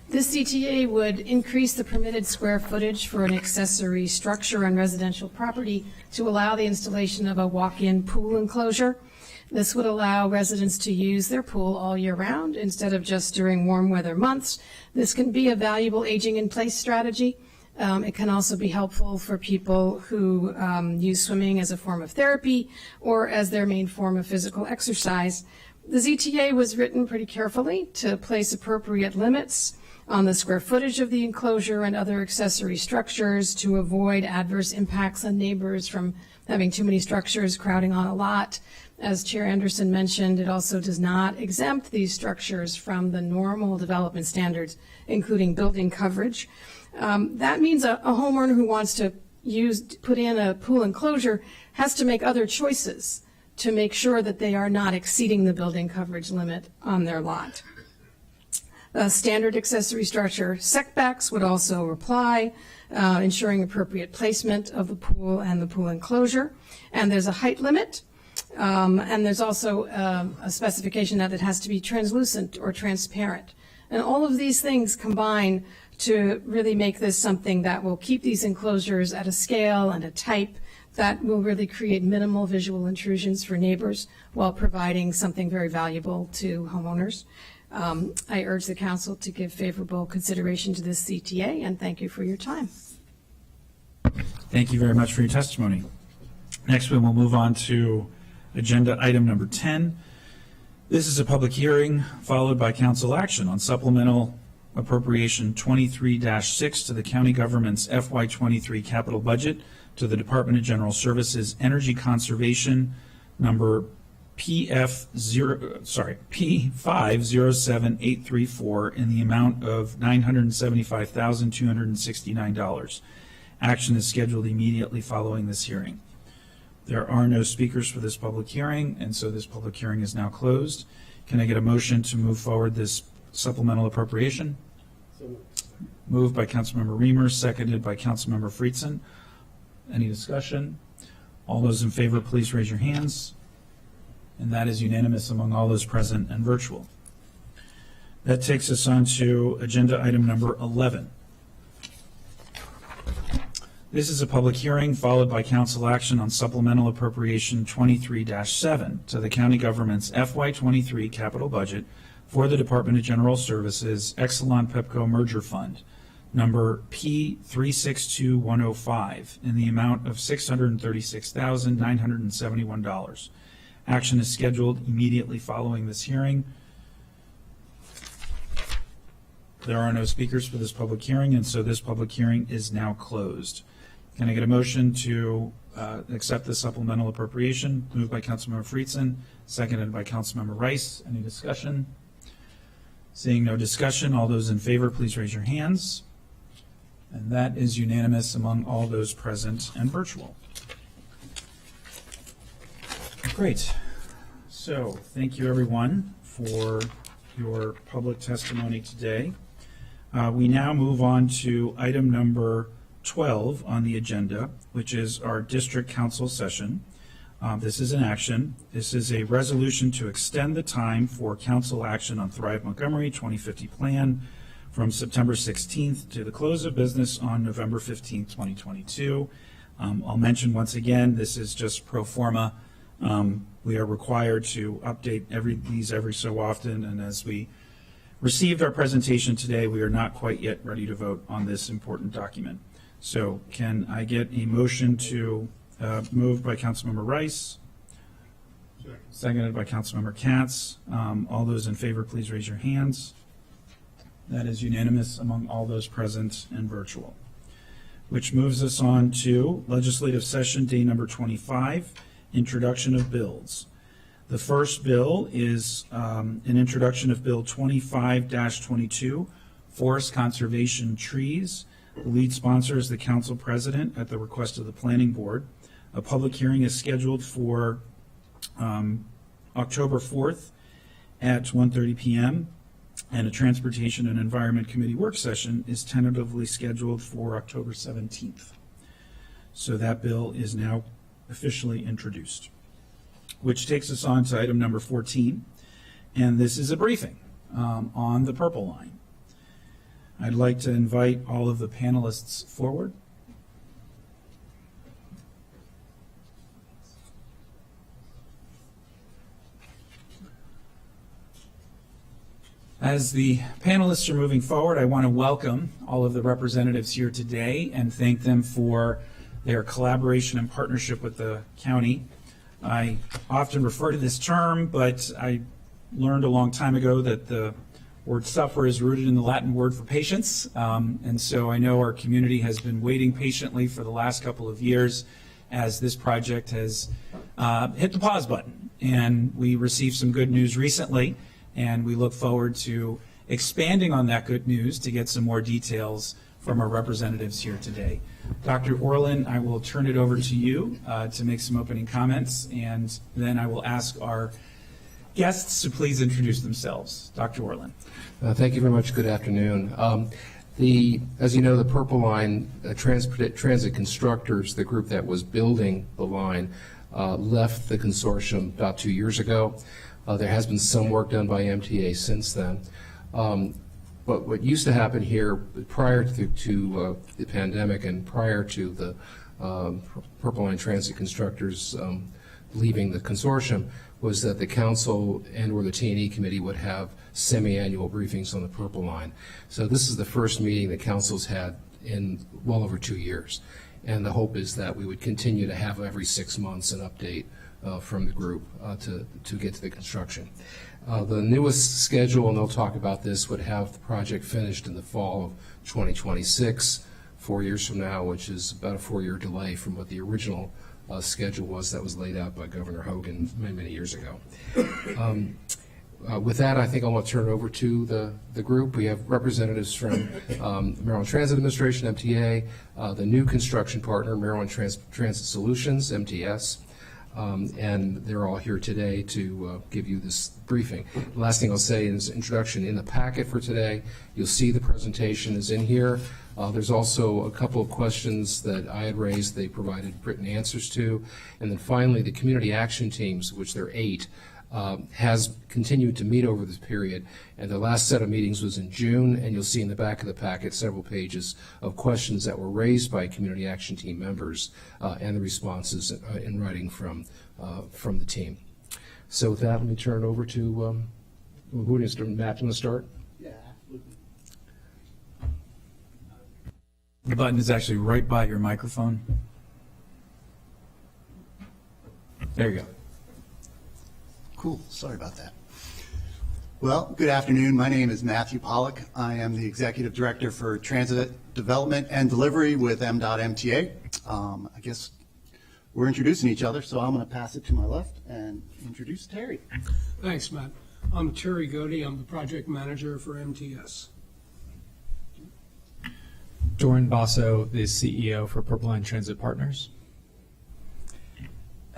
This ZTA would increase the permitted square footage for an accessory structure on residential property to allow the installation of a walk-in pool enclosure. This would allow residents to use their pool all year round instead of just during warm weather months. This can be a valuable aging-in-place strategy. It can also be helpful for people who use swimming as a form of therapy or as their main form of physical exercise. The ZTA was written pretty carefully to place appropriate limits on the square footage of the enclosure and other accessory structures to avoid adverse impacts on neighbors from having too many structures crowding on a lot. As Chair Anderson mentioned, it also does not exempt these structures from the normal development standards, including building coverage. That means a homeowner who wants to put in a pool enclosure has to make other choices to make sure that they are not exceeding the building coverage limit on their lot. Standard accessory structure setbacks would also apply, ensuring appropriate placement of the pool and the pool enclosure. And there's a height limit, and there's also a specification that it has to be translucent or transparent. And all of these things combine to really make this something that will keep these enclosures at a scale and a type that will really create minimal visual intrusions for neighbors while providing something very valuable to homeowners. I urge the council to give favorable consideration to this CTA, and thank you for your time. Thank you very much for your testimony. Next, we will move on to agenda item number 10. This is a public hearing followed by council action on supplemental appropriation 23-6 to the county government's FY23 capital budget to the Department of General Services Energy Conservation number P507834 in the amount of $975,269. Action is scheduled immediately following this hearing. There are no speakers for this public hearing, and so this public hearing is now closed. Can I get a motion to move forward this supplemental appropriation? Moved by Councilmember Reamer, seconded by Councilmember Friedson. Any discussion? All those in favor, please raise your hands. And that is unanimous among all those present and virtual. That takes us on to agenda item number 11. This is a public hearing followed by council action on supplemental appropriation 23-7 to the county government's FY23 capital budget for the Department of General Services Exelon Pepco Merger Fund, number P362105, in the amount of $636,971. Action is scheduled immediately following this hearing. There are no speakers for this public hearing, and so this public hearing is now closed. Can I get a motion to accept the supplemental appropriation? Moved by Councilmember Friedson, seconded by Councilmember Rice. Any discussion? Seeing no discussion, all those in favor, please raise your hands. And that is unanimous among all those present and virtual. Great. So, thank you everyone for your public testimony today. We now move on to item number 12 on the agenda, which is our district council session. This is an action. This is a resolution to extend the time for council action on Thrive Montgomery 2050 plan from September 16th to the close of business on November 15th, 2022. I'll mention once again, this is just pro forma. We are required to update these every so often, and as we received our presentation today, we are not quite yet ready to vote on this important document. So can I get a motion to moved by Councilmember Rice, seconded by Councilmember Katz. All those in favor, please raise your hands. That is unanimous among all those present and virtual. Which moves us on to legislative session day number 25, introduction of bills. The first bill is an introduction of Bill 25-22, Forest Conservation Trees. The lead sponsor is the council president at the request of the planning board. A public hearing is scheduled for October 4th at 1:30 p.m. and a Transportation and Environment Committee work session is tentatively scheduled for October 17th. So that bill is now officially introduced, which takes us on to item number 14, and this is a briefing on the Purple Line. I'd like to invite all of the panelists forward. As the panelists are moving forward, I want to welcome all of the representatives here today and thank them for their collaboration and partnership with the county. I often refer to this term, but I learned a long time ago that the word suffer is rooted in the Latin word for patience. And so I know our community has been waiting patiently for the last couple of years as this project has hit the pause button. And we received some good news recently, and we look forward to expanding on that good news to get some more details from our representatives here today. Dr. Orlin, I will turn it over to you to make some opening comments, and then I will ask our guests to please introduce themselves. Dr. Orlin. Thank you very much. Good afternoon. As you know, the Purple Line Transit Constructors, the group that was building the line, left the consortium about 2 years ago. There has been some work done by MTA since then. But what used to happen here prior to the pandemic and prior to the Purple Line Transit Constructors leaving the consortium was that the council and or the T&E committee would have semi-annual briefings on the Purple Line. So this is the first meeting the council's had in well over 2 years. And the hope is that we would continue to have every 6 months an update from the group to get to the construction. The newest schedule, and they'll talk about this, would have the project finished in the fall of 2026, 4 years from now, which is about a 4-year delay from what the original schedule was that was laid out by Governor Hogan many, many years ago. With that, I think I want to turn it over to the group. We have representatives from Maryland Transit Administration, MTA, the new construction partner, Maryland Transit Solutions, MTS, and they're all here today to give you this briefing. The last thing I'll say is introduction in the packet for today. You'll see the presentation is in here. There's also a couple of questions that I had raised they provided written answers to. And then finally, the community action teams, which there are 8, has continued to meet over this period. And the last set of meetings was in June, and you'll see in the back of the packet several pages of questions that were raised by community action team members and the responses in writing from the team. So with that, let me turn it over to, who is Matt, do you want to start? Yeah, absolutely. The button is actually right by your microphone. There you go. Cool. Sorry about that. Well, good afternoon. My name is Matthew Pollock. I am the Executive Director for Transit Development and Delivery with MDOT MTA. I guess we're introducing each other, so I'm going to pass it to my left and introduce Terry. Thanks, Matt. I'm Terry Godey. I'm the Project Manager for MTS. Doran Basso, the CEO for Purple Line Transit Partners.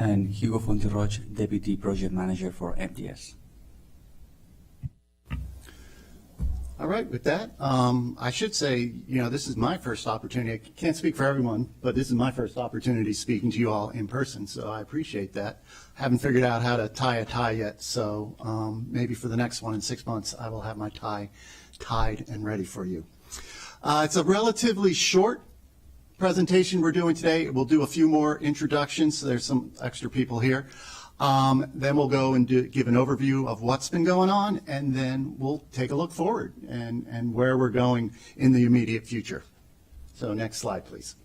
and Hugo Fonterroch, Deputy Project Manager for MTS. All right, with that, I should say, this is my first opportunity. I can't speak for everyone, but this is my first opportunity speaking to you all in person, so I appreciate that. Haven't figured out how to tie a tie yet, so maybe for the next one in 6 months, I will have my tie tied and ready for you. It's a relatively short presentation we're doing today. We'll do a few more introductions, so there's some extra people here. Then we'll go and give an overview of what's been going on, and then we'll take a look forward and where we're going in the immediate future. So next slide, please.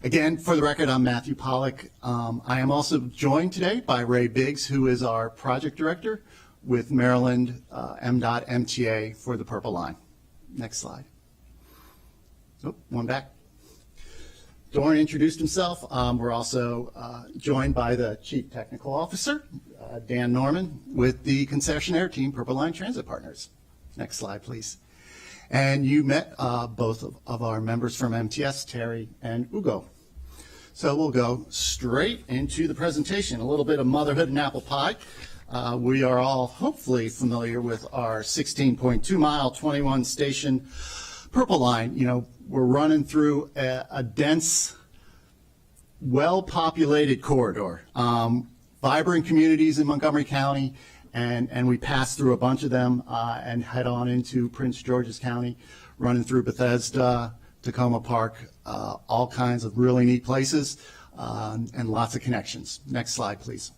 Again, for the record, I'm Matthew Pollack. I am also joined today by Ray Biggs, who is our project director with Maryland MDOT MTA for the Purple Line. Next slide. Oh, one back. Doran introduced himself. We're also joined by the Chief Technical Officer, Dan Norman, with the concessionaire team, Purple Line Transit Partners. Next slide, please. And you met both of our members from MTS, Terry and Ugo. So we'll go straight into the presentation. A little bit of motherhood and apple pie. We are all hopefully familiar with our 16.2 mile, 21 station Purple Line. We're running through a dense, well-populated corridor, vibrant communities in Montgomery County, and we pass through a bunch of them and head on into Prince George's County, running through Bethesda, Tacoma Park, all kinds of really neat places, and lots of connections. Next slide, please.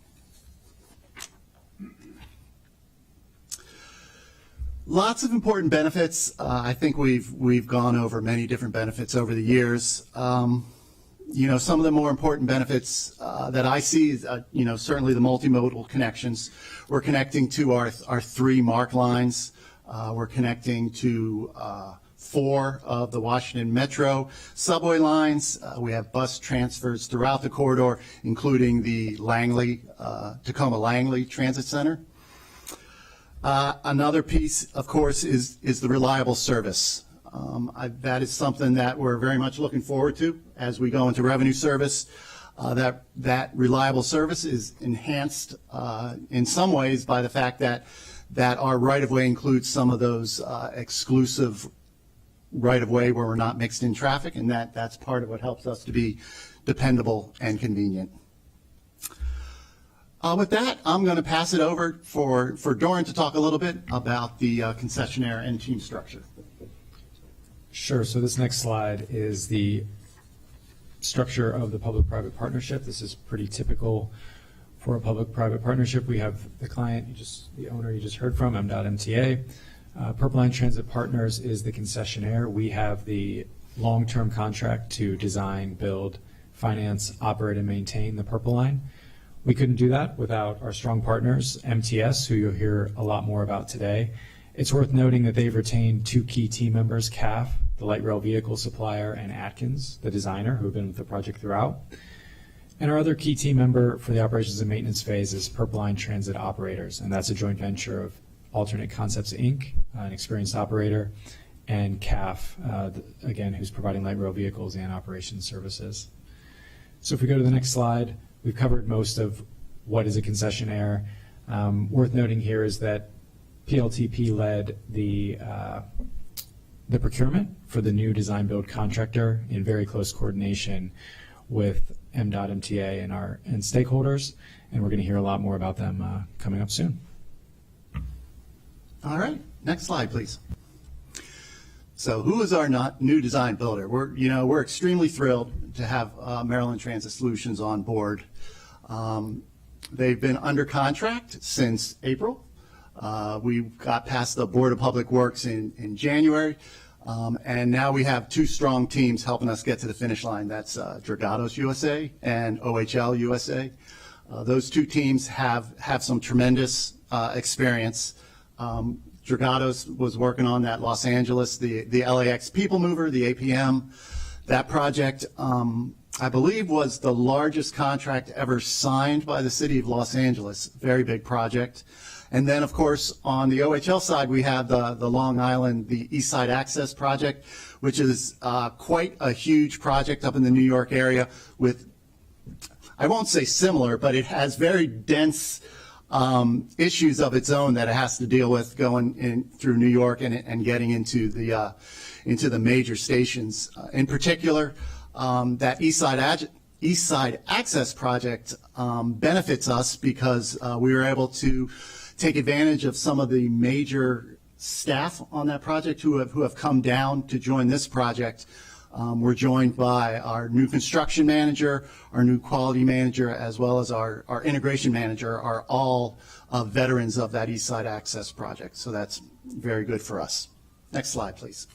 Lots of important benefits. I think we've gone over many different benefits over the years. Some of the more important benefits that I see is, certainly the multimodal connections. We're connecting to our 3 MARC lines. We're connecting to 4 of the Washington Metro subway lines. We have bus transfers throughout the corridor, including the Tacoma Langley Transit Center. Another piece, of course, is the reliable service. That is something that we're very much looking forward to as we go into revenue service. That reliable service is enhanced in some ways by the fact that our right-of-way includes some of those exclusive right-of-way where we're not mixed in traffic, and that's part of what helps us to be dependable and convenient. With that, I'm going to pass it over for Doran to talk a little bit about the concessionaire and team structure. Sure. So this next slide is the structure of the public-private partnership. This is pretty typical for a public-private partnership. We have the client, the owner you just heard from, MDOT MTA. Purple Line Transit Partners is the concessionaire. We have the long-term contract to design, build, finance, operate, and maintain the Purple Line. We couldn't do that without our strong partners, MTS, who you'll hear a lot more about today. It's worth noting that they've retained 2 key team members, CAF, the light rail vehicle supplier, and Atkins, the designer, who have been with the project throughout. And our other key team member for the operations and maintenance phase is Purple Line Transit Operators, and that's a joint venture of Alternate Concepts, Inc., an experienced operator, and CAF, again, who's providing light rail vehicles and operations services. So if we go to the next slide, we've covered most of what is a concessionaire. Worth noting here is that PLTP led the procurement for the new design build contractor in very close coordination with MDOT MTA and stakeholders, and we're going to hear a lot more about them coming up soon. All right, next slide, please. So who is our new design builder? We're extremely thrilled to have Maryland Transit Solutions on board. They've been under contract since April. We got past the Board of Public Works in January, and now we have 2 strong teams helping us get to the finish line. That's Dragados USA and OHL USA. Those 2 teams have some tremendous experience. Dragados was working on that Los Angeles, the LAX People Mover, the APM. That project, I believe, was the largest contract ever signed by the city of Los Angeles. Very big project. And then, of course, on the OHL side, we have the Long Island, the East Side Access Project, which is quite a huge project up in the New York area with, I won't say similar, but it has very dense issues of its own that it has to deal with going in through New York and getting into the major stations. In particular, that East Side Access project benefits us because we were able to take advantage of some of the major staff on that project who have come down to join this project. We're joined by our new construction manager, our new quality manager, as well as our integration manager are all veterans of that East Side Access project. So that's very good for us. Next slide, please.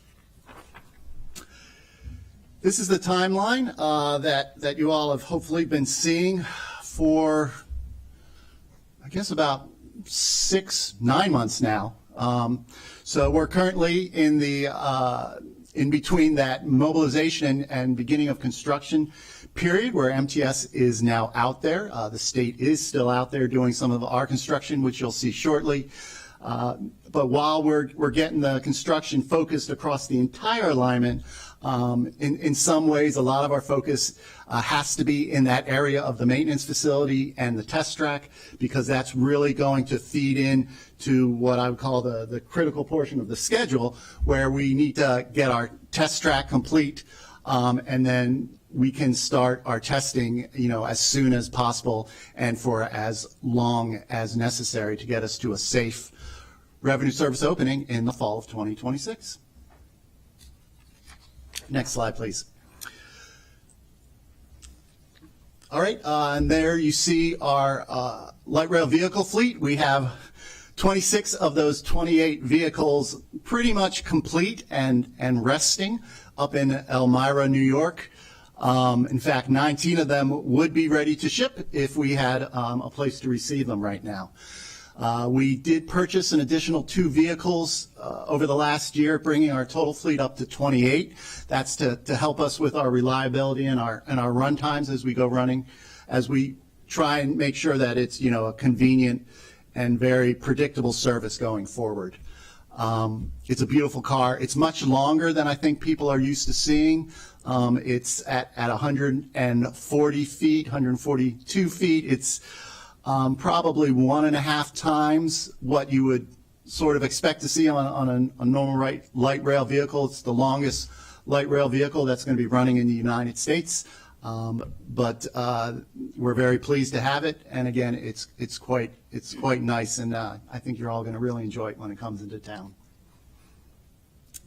This is the timeline that you all have hopefully been seeing for, I guess, about 9 months now. So we're currently in between that mobilization and beginning of construction period where MTS is now out there. The state is still out there doing some of our construction, which you'll see shortly. But while we're getting the construction focused across the entire alignment, in some ways, a lot of our focus has to be in that area of the maintenance facility and the test track, because that's really going to feed in to what I would call the critical portion of the schedule, where we need to get our test track complete, and then we can start our testing, as soon as possible and for as long as necessary to get us to a safe revenue service opening in the fall of 2026. Next slide, please. All right, and there you see our light rail vehicle fleet. We have 26 of those 28 vehicles pretty much complete and resting up in Elmira, New York. In fact, 19 of them would be ready to ship if we had a place to receive them right now. We did purchase an additional 2 vehicles over the last year, bringing our total fleet up to 28. That's to help us with our reliability and our run times as we go running, as we try and make sure that it's a convenient and very predictable service going forward. It's a beautiful car. It's much longer than I think people are used to seeing. It's at 140 feet, 142 feet. It's probably 1.5 times what you would sort of expect to see on a normal light rail vehicle. It's the longest light rail vehicle that's going to be running in the United States. But we're very pleased to have it, and again, it's quite nice, and I think you're all going to really enjoy it when it comes into town.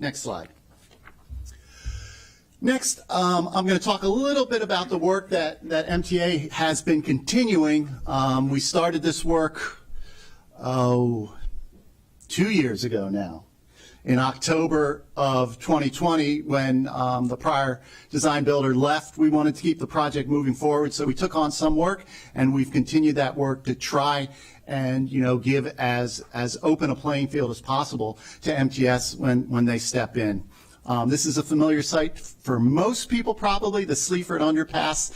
Next slide. Next, I'm going to talk a little bit about the work that MTA has been continuing. We started this work 2 years ago now. In October of 2020, when the prior design builder left, we wanted to keep the project moving forward, so we took on some work, and we've continued that work to try and give as open a playing field as possible to MTS when they step in. This is a familiar site for most people, probably, the Sleaford Underpass.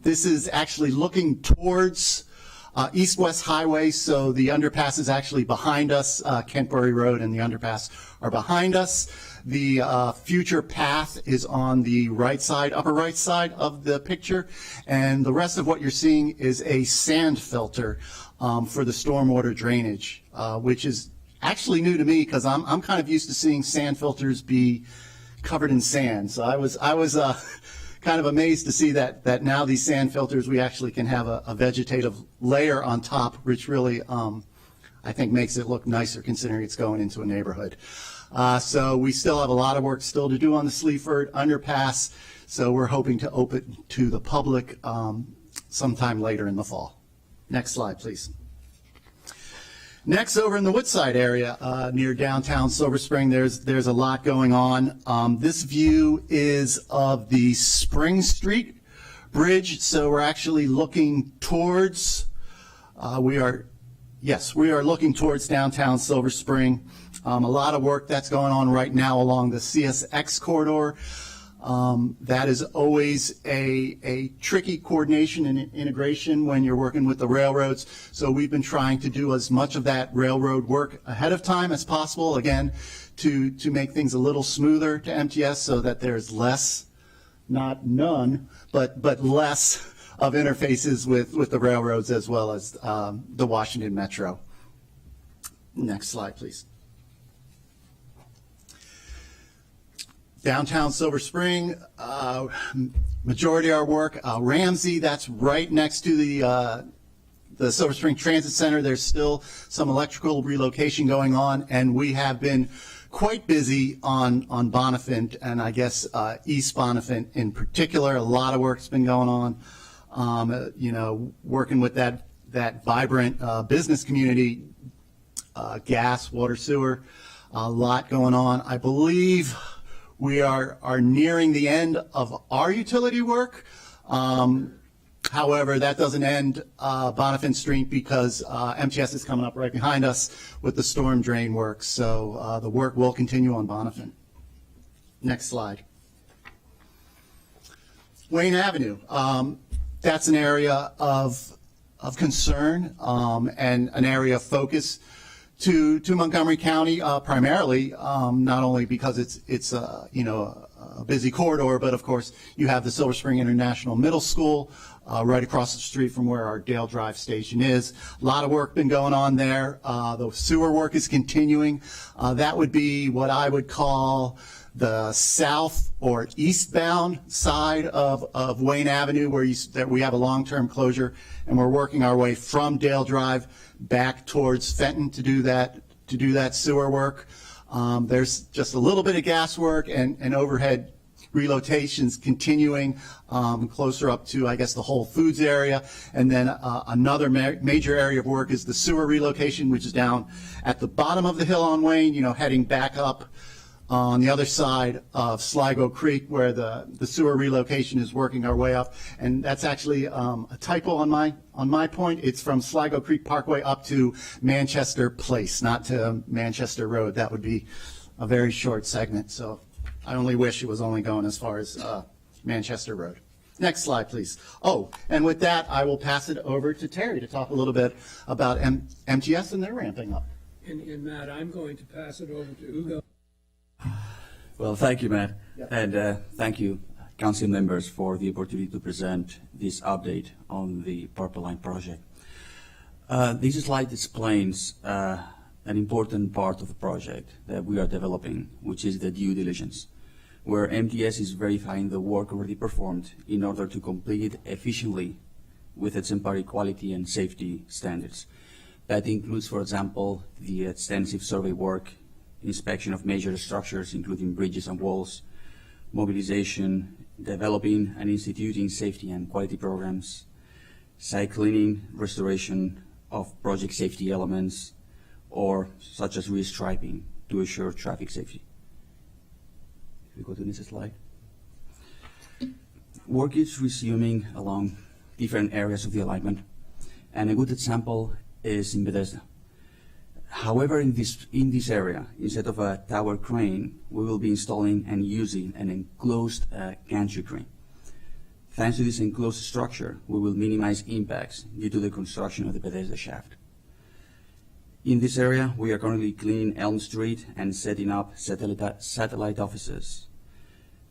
This is actually looking towards East-West Highway, so the underpass is actually behind us. Kentbury Road and the underpass are behind us. The future path is on the right side, upper right side of the picture, and the rest of what you're seeing is a sand filter for the stormwater drainage, which is actually new to me because I'm kind of used to seeing sand filters be covered in sand. So I was kind of amazed to see that now these sand filters, we actually can have a vegetative layer on top, which really I think makes it look nicer considering it's going into a neighborhood. So we still have a lot of work still to do on the Sleaford Underpass, so we're hoping to open to the public sometime later in the fall. Next slide, please. Next, over in the Woodside area near downtown Silver Spring, there's a lot going on. This view is of the Spring Street Bridge, so we're actually looking towards, we are looking towards downtown Silver Spring. A lot of work that's going on right now along the CSX corridor. That is always a tricky coordination and integration when you're working with the railroads. So we've been trying to do as much of that railroad work ahead of time as possible, again, to make things a little smoother to MTS so that there's less, not none, but less interfaces with the railroads as well as the Washington Metro. Next slide, please. Downtown Silver Spring, majority of our work. Ramsey, that's right next to the Silver Spring Transit Center. There's still some electrical relocation going on, and we have been quite busy on Bonifant, and I guess East Bonifant in particular. A lot of work's been going on, working with that vibrant business community, gas, water, sewer, a lot going on. I believe we are nearing the end of our utility work. However, that doesn't end Bonifant Street because MTS is coming up right behind us with the storm drain work. So the work will continue on Bonifant. Next slide. Wayne Avenue. That's an area of concern and an area of focus to Montgomery County, primarily, not only because it's a busy corridor, but of course you have the Silver Spring International Middle School right across the street from where our Dale Drive station is. A lot of work been going on there. The sewer work is continuing. That would be what I would call the south or eastbound side of Wayne Avenue, where we have a long-term closure, and we're working our way from Dale Drive back towards Fenton to do that sewer work. There's just a little bit of gas work and overhead relocations continuing closer up to, I guess, the Whole Foods area. And then another major area of work is the sewer relocation, which is down at the bottom of the hill on Wayne, heading back up on the other side of Sligo Creek, where the sewer relocation is working our way up. And that's actually a typo on my point. It's from Sligo Creek Parkway up to Manchester Place, not to Manchester Road. That would be a very short segment. So I only wish it was only going as far as Manchester Road. Next slide, please. Oh, and with that, I will pass it over to Terry to talk a little bit about MTS and their ramping up. And Matt, I'm going to pass it over to Ugo. Well, thank you, Matt. And thank you, council members, for the opportunity to present this update on the Purple Line project. This slide explains an important part of the project that we are developing, which is the due diligence, where MTS is verifying the work already performed in order to complete it efficiently with exemplary quality and safety standards. That includes, for example, the extensive survey work, inspection of major structures, including bridges and walls, mobilization, developing and instituting safety and quality programs, site cleaning, restoration of project safety elements, or such as restriping to assure traffic safety. If we go to the next slide. Work is resuming along different areas of the alignment, and a good example is in Bethesda. However, in this area, instead of a tower crane, we will be installing and using an enclosed gantry crane. Thanks to this enclosed structure, we will minimize impacts due to the construction of the Bethesda shaft. In this area, we are currently cleaning Elm Street and setting up satellite offices.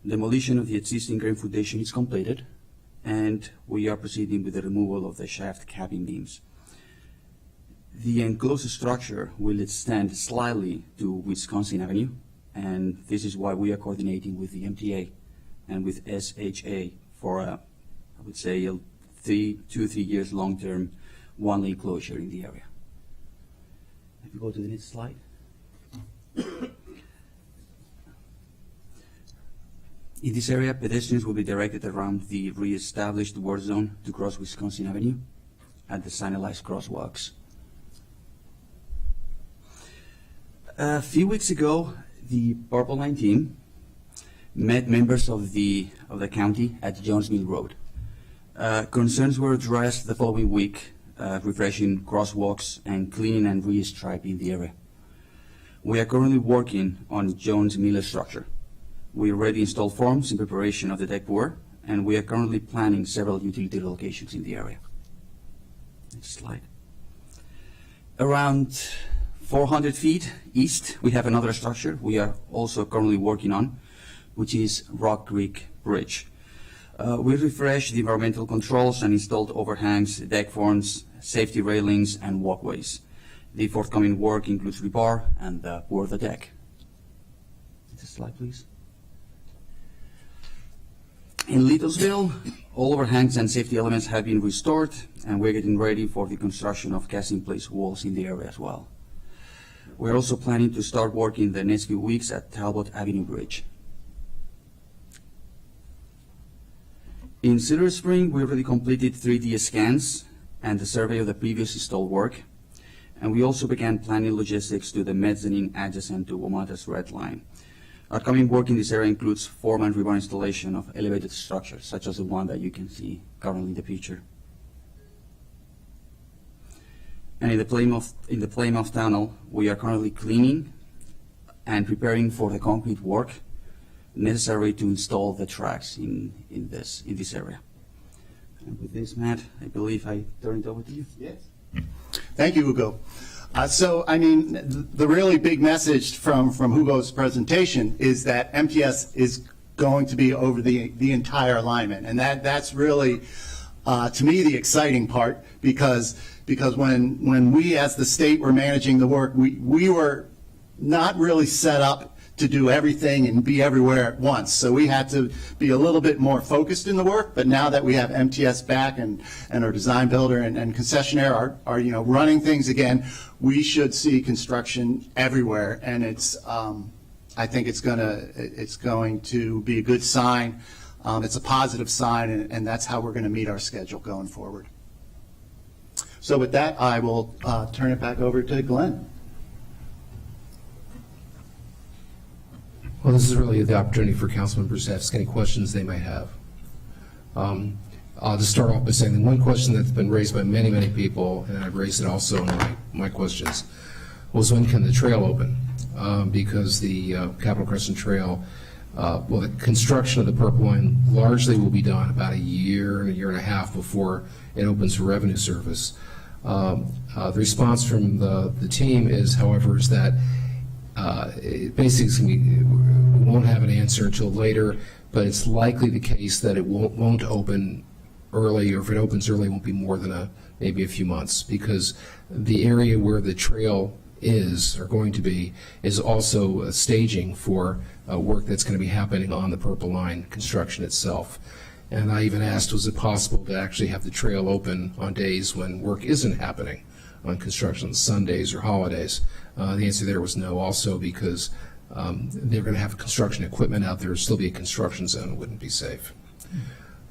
Demolition of the existing crane foundation is completed, and we are proceeding with the removal of the shaft cabin beams. The enclosed structure will extend slightly to Wisconsin Avenue, and this is why we are coordinating with the MTA and with SHA for I would say, 2 or 3 years long-term one-lane closure in the area. If you go to the next slide. In this area, pedestrians will be directed around the re-established work zone to cross Wisconsin Avenue at the signalized crosswalks. A few weeks ago, the Purple Line team met members of the county at Jones Mill Road. Concerns were addressed the following week, refreshing crosswalks and cleaning and re-striping the area. We are currently working on Jones Mill structure. We already installed forms in preparation of the deck pour, and we are currently planning several utility locations in the area. Next slide. Around 400 feet east, we have another structure we are also currently working on, which is Rock Creek Bridge. We refreshed the environmental controls and installed overhangs, deck forms, safety railings, and walkways. The forthcoming work includes rebar and pour the deck. Next slide, please. In Little'sville, all overhangs and safety elements have been restored, and we're getting ready for the construction of cast-in-place walls in the area as well. We're also planning to start work in the next few weeks at Talbot Avenue Bridge. In Silver Spring, we already completed 3D scans and the survey of the previous installed work, and we also began planning logistics to the mezzanine adjacent to WMATA's red line. Our coming work in this area includes form and rebar installation of elevated structures, such as the one that you can see currently in the picture. And in the Plymouth Tunnel, we are currently cleaning and preparing for the concrete work necessary to install the tracks in this area. And with this, Matt, I believe I turn it over to you. Yes. Thank you, Hugo. So, I mean, the really big message from Hugo's presentation is that MTS is going to be over the entire alignment, and that's really, to me, the exciting part, because when we as the state were managing the work, we were not really set up to do everything and be everywhere at once. So we had to be a little bit more focused in the work, but now that we have MTS back and our design builder and concessionaire are running things again, we should see construction everywhere, and it's I think it's going to be a good sign. It's a positive sign, and that's how we're going to meet our schedule going forward. So with that, I will turn it back over to Glenn. Well, this is really the opportunity for council members to ask any questions they may have. I'll just start off by saying that one question that's been raised by many, many people, and I've raised it also in my questions, was when can the trail open? Because the Capitol Crescent Trail, well, the construction of the Purple Line largely will be done about a year and a half before it opens for revenue service. The response from the team is, however, is that basically we won't have an answer until later, but it's likely the case that it won't open early, or if it opens early, it won't be more than maybe a few months, because the area where the trail is, or going to be, is also staging for work that's going to be happening on the Purple Line construction itself. And I even asked, was it possible to actually have the trail open on days when work isn't happening on construction, Sundays or holidays? The answer there was no, also because they're going to have construction equipment out there. There'll still be a construction zone. It wouldn't be safe.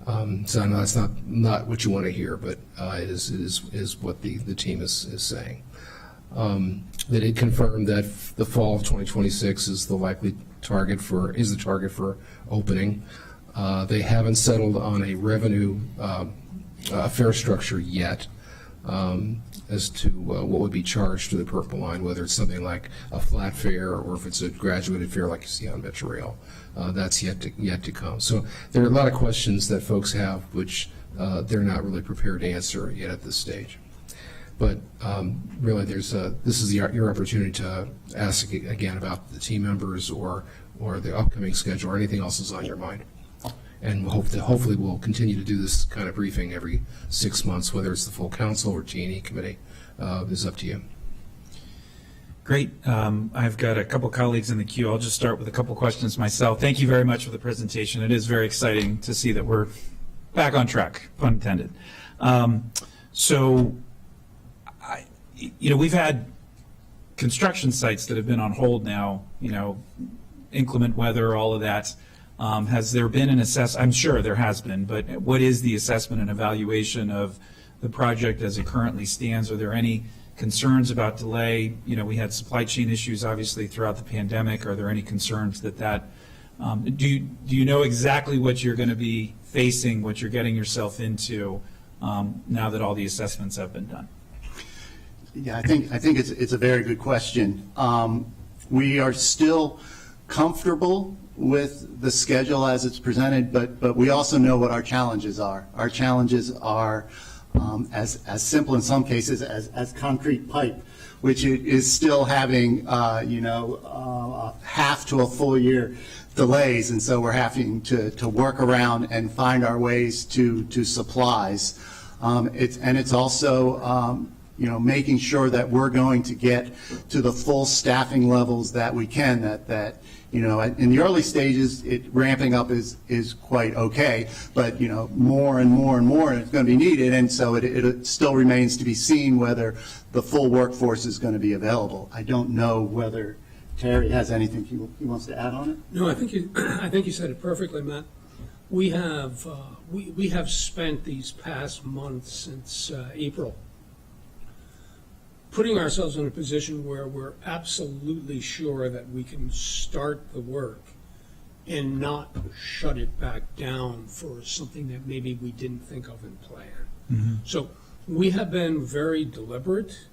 So I know that's not what you want to hear, but it is what the team is saying. They did confirm that the fall of 2026 is the likely target for opening. They haven't settled on a revenue fare structure yet as to what would be charged to the Purple Line, whether it's something like a flat fare or if it's a graduated fare like you see on Metro Rail. That's yet to come. So there are a lot of questions that folks have which they're not really prepared to answer yet at this stage. But really, this is your opportunity to ask again about the team members or the upcoming schedule or anything else is on your mind. And hopefully we'll continue to do this kind of briefing every 6 months, whether it's the full council or T&E committee. Is up to you. Great. I've got a couple colleagues in the queue. I'll just start with a couple questions myself. Thank you very much for the presentation. It is very exciting to see that we're back on track, pun intended. We've had construction sites that have been on hold now, inclement weather, all of that. Has there been an assessment? I'm sure there has been, but what is the assessment and evaluation of the project as it currently stands? Are there any concerns about delay? We had supply chain issues obviously throughout the pandemic. Are there any concerns that do you know exactly what you're going to be facing, what you're getting yourself into now that all the assessments have been done? Yeah, I think it's a very good question. We are still comfortable with the schedule as it's presented, but we also know what our challenges are. Our challenges are as simple in some cases as concrete pipe. which is still having, half to a full year delays. And so we're having to work around and find our ways to supplies. It's also, making sure that we're going to get to the full staffing levels that we can, that in the early stages, ramping up is quite okay, but, more and more and more is going to be needed, and so it still remains to be seen whether the full workforce is going to be available. I don't know whether Terry has anything he wants to add on it. No, I think you said it perfectly, Matt. We have we have spent these past months since April putting ourselves in a position where we're absolutely sure that we can start the work and not shut it back down for something that maybe we didn't think of and plan. So we have been very deliberate,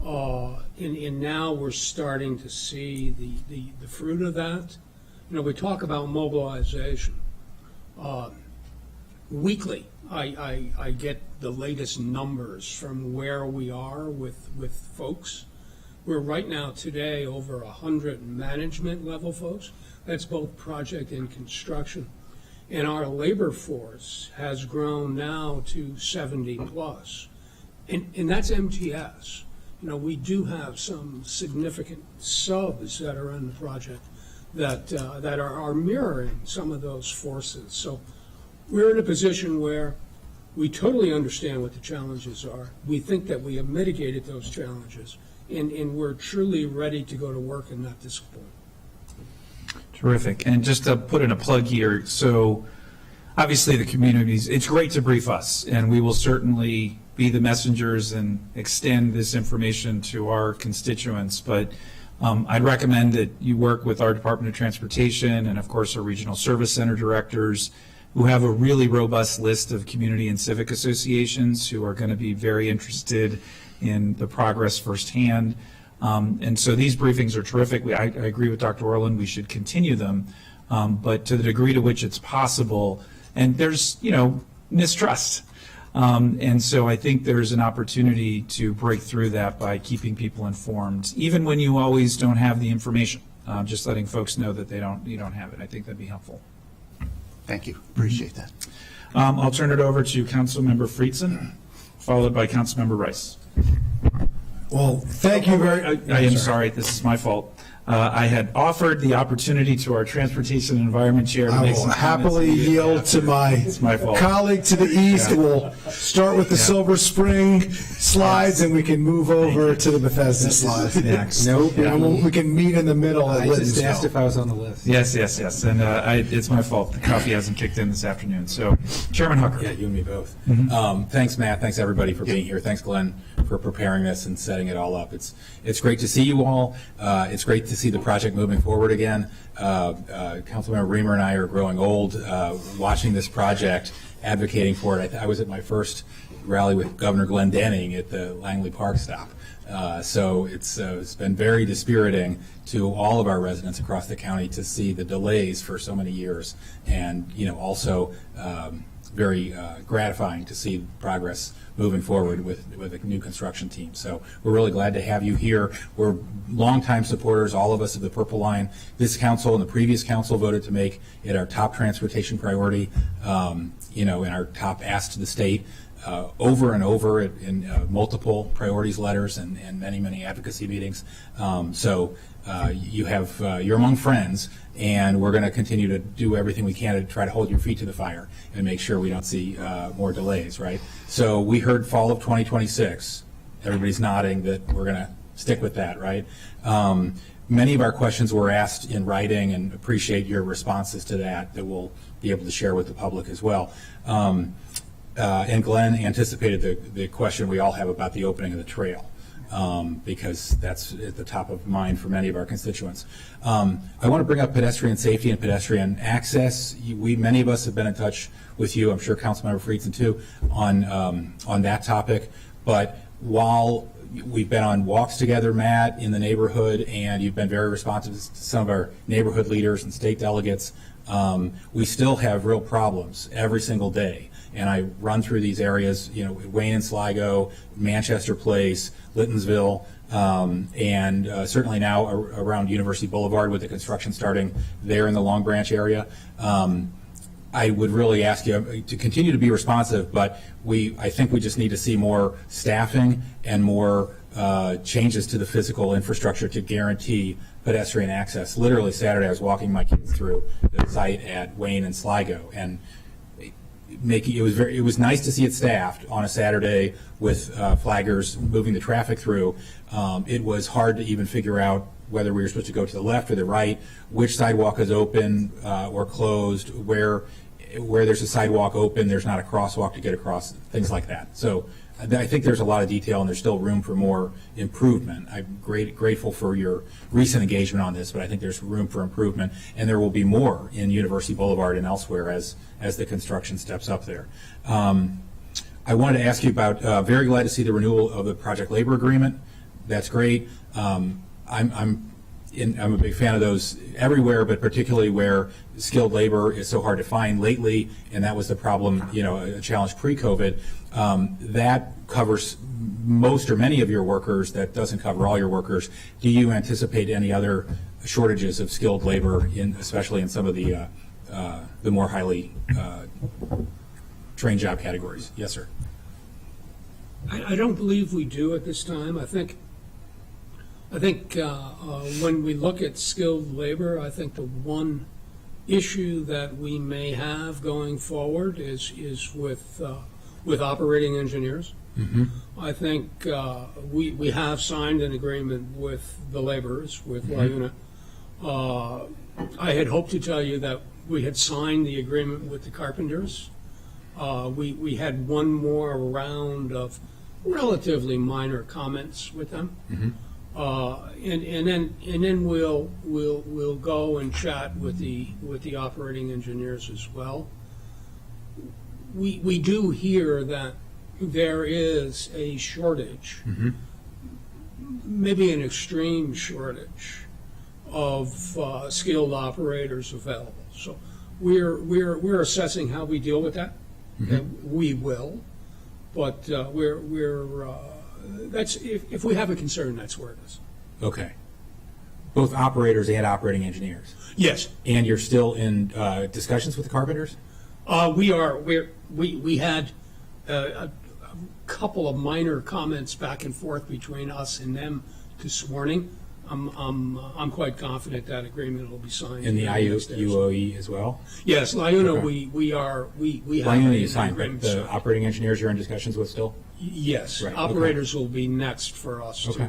and now we're starting to see the fruit of that. We talk about mobilization. Weekly, I get the latest numbers from where we are with folks. We're right now today over 100 management level folks. That's both project and construction. And our labor force has grown now to 70 plus. And that's MTS. We do have some significant subs that are in the project that are mirroring some of those forces. So we're in a position where we totally understand what the challenges are. We think that we have mitigated those challenges, and we're truly ready to go to work and not disappoint. Terrific. And just to put in a plug here, so obviously the communities, it's great to brief us, and we will certainly be the messengers and extend this information to our constituents, but I'd recommend that you work with our Department of Transportation and, of course, our regional service center directors, who have a really robust list of community and civic associations who are going to be very interested in the progress firsthand. And so these briefings are terrific. I agree with Dr. Orland, we should continue them, but to the degree to which it's possible, and there's, mistrust. And so I think there's an opportunity to break through that by keeping people informed, even when you always don't have the information, just letting folks know that you don't have it. I think that'd be helpful. Thank you. Appreciate that. I'll turn it over to Councilmember Friedson, followed by Councilmember Rice. Well, thank you very much. I am sorry, this is my fault. I had offered the opportunity to our Transportation and Environment Chair to I make will some happily comments. yield to my colleague to the east. We'll start with the Silver Spring slides, and we can move over to the Bethesda slides next. Nope. And we can meet in the middle at I just asked Liddensville. if I was on the list. Yes, and it's my fault. The coffee hasn't kicked in this afternoon. So, Chairman Hucker. Yeah, you and me both. Mhm. Thanks, Matt. Thanks, everybody, for being here. Thanks, Glenn, for preparing this and setting it all up. It's great to see you all. It's great to see the project moving forward again. Councilmember Reamer and I are growing old, watching this project, advocating for it. I was at my first rally with Governor Glenn Denning at the Langley Park stop. So it's been very dispiriting to all of our residents across the county to see the delays for so many years, and also very gratifying to see progress moving forward with a new construction team. So we're really glad to have you here. We're longtime supporters, all of us, of the Purple Line. This council and the previous council voted to make it our top transportation priority, and our top ask to the state. Over and over in multiple priorities letters and many advocacy meetings. So you're among friends, and we're going to continue to do everything we can to try to hold your feet to the fire and make sure we don't see more delays, right? So we heard fall of 2026. Everybody's nodding that we're going to stick with that, right? Many of our questions were asked in writing, and appreciate your responses to that we'll be able to share with the public as well. And Glenn anticipated the question we all have about the opening of the trail, because that's at the top of mind for many of our constituents. I want to bring up pedestrian safety and pedestrian access. Many of us have been in touch with you, I'm sure Councilmember Friedson too, on that topic. But while we've been on walks together, Matt, in the neighborhood, and you've been very responsive to some of our neighborhood leaders and state delegates, we still have real problems every single day. And I run through these areas, Wayne and Sligo, Manchester Place, Littonsville, and certainly now around University Boulevard with the construction starting there in the Long Branch area. I would really ask you to continue to be responsive, but I think we just need to see more staffing and more changes to the physical infrastructure to guarantee pedestrian access. Literally Saturday, I was walking my kids through the site at Wayne and Sligo, and it was nice to see it staffed on a Saturday with flaggers moving the traffic through. It was hard to even figure out whether we were supposed to go to the left or the right, which sidewalk is open or closed, where there's a sidewalk open, there's not a crosswalk to get across, things like that. So I think there's a lot of detail and there's still room for more improvement. I'm grateful for your recent engagement on this, but I think there's room for improvement, and there will be more in University Boulevard and elsewhere as the construction steps up there. I wanted to ask you about, very glad to see the renewal of the project labor agreement. That's great. I'm a big fan of those everywhere, but particularly where skilled labor is so hard to find lately, and that was the problem, a challenge pre-COVID. That covers most or many of your workers. That doesn't cover all your workers. Do you anticipate any other shortages of skilled labor, especially in some of the more highly trained job categories? Yes, sir. I don't believe we do at this time. I think when we look at skilled labor, I think the one issue that we may have going forward is with operating engineers. Mm-hmm. I think we have signed an agreement with the laborers, with LaUna. I had hoped to tell you that we had signed the agreement with the carpenters. We had one more round of relatively minor comments with them. Mm-hmm. And then we'll go and chat with the operating engineers as well. We do hear that there is a shortage, Mm-hmm. maybe an extreme shortage of skilled operators available. So we're assessing how we deal with that. Mm-hmm. And we will, but that's if we have a concern, that's where it is. Okay. Both operators and operating engineers. Yes. And you're still in discussions with the carpenters? We are. We had a couple of minor comments back and forth between us and them this morning. I'm quite confident that agreement will be signed. In the UOE as well? Yes, LaUna. Okay. We have LaUna you signed, but agreement the signed. operating engineers you're in discussions with still? Yes, Right, operators will be next for us Okay.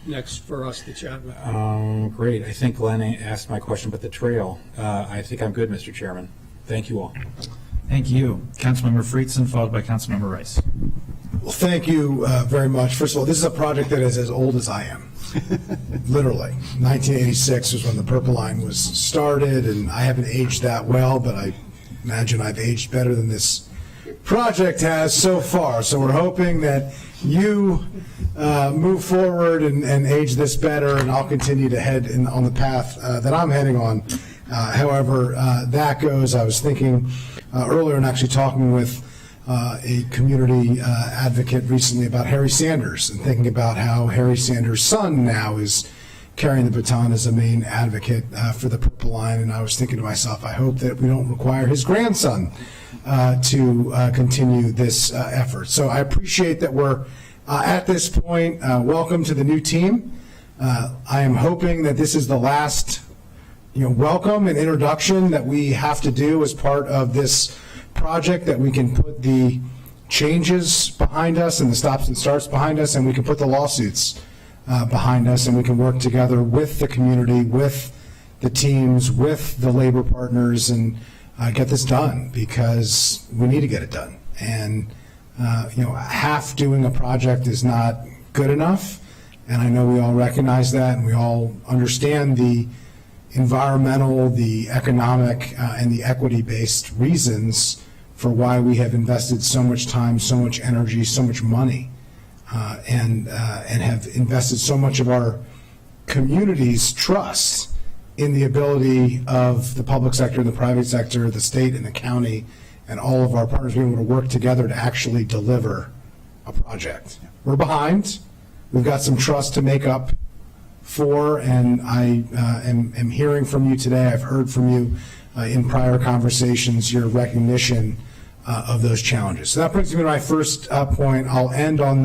to chat with. Great. I think Glenn asked my question about the trail. I think I'm good, Mr. Chairman. Thank you all. Thank you. Councilmember Friedson, followed by Councilmember Rice. Well, thank you very much. First of all, this is a project that is as old as I am. Literally. 1986 was when the Purple Line was started, and I haven't aged that well, but I imagine I've aged better than this project has so far. So we're hoping that you move forward and age this better, and I'll continue to head on the path that I'm heading on. However, that goes, I was thinking earlier and actually talking with a community advocate recently about Harry Sanders and thinking about how Harry Sanders' son now is carrying the baton as a main advocate for the Purple Line. And I was thinking to myself, I hope that we don't require his grandson to continue this effort. So I appreciate that we're at this point. Welcome to the new team. I am hoping that this is the last welcome and introduction that we have to do as part of this project, that we can put the changes behind us and the stops and starts behind us, and we can put the lawsuits behind us, and we can work together with the community, with the teams, with the labor partners, and get this done, because we need to get it done. And half doing a project is not good enough, and I know we all recognize that, and we all understand the environmental, the economic, and the equity-based reasons for why we have invested so much time, so much energy, so much money, and have invested so much of our community's trust in the ability of the public sector, the private sector, the state and the county, and all of our partners being able to work together to actually deliver a project. We're behind. we've got some trust to make up for, and I am hearing from you today. I've heard from you in prior conversations your recognition of those challenges. So that brings me to my first point. I'll end on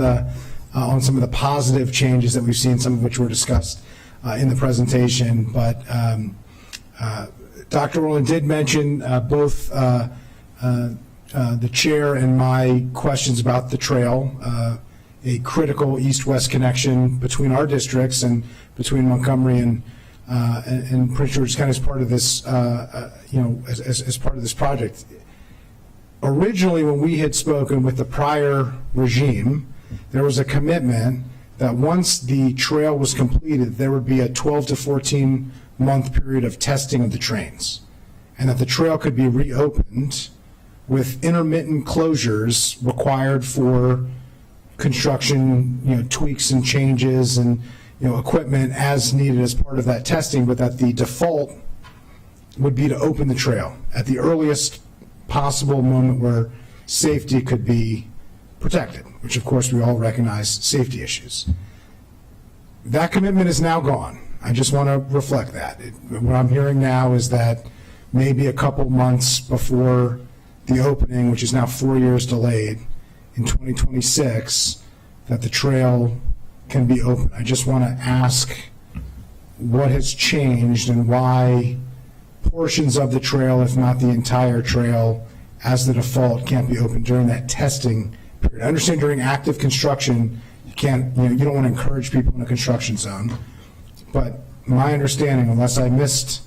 some of the positive changes that we've seen, some of which were discussed in the presentation. But Dr. Rowland did mention both the chair and my questions about the trail, a critical east-west connection between our districts and between Montgomery and Prince George's County as part of this, as part of this project. Originally, when we had spoken with the prior regime, there was a commitment that once the trail was completed, there would be a 12 to 14 month period of testing of the trains, and that the trail could be reopened with intermittent closures required for construction, tweaks and changes and, equipment as needed as part of that testing, but that the default would be to open the trail at the earliest possible moment where safety could be protected, which of course we all recognize safety issues. That commitment is now gone. I just want to reflect that. What I'm hearing now is that maybe a couple months before the opening, which is now 4 years delayed, in 2026, that the trail can be open. I just want to ask what has changed and why portions of the trail, if not the entire trail, as the default, can't be open during that testing period. I understand during active construction, you can't, you don't want to encourage people in a construction zone. But my understanding, unless I missed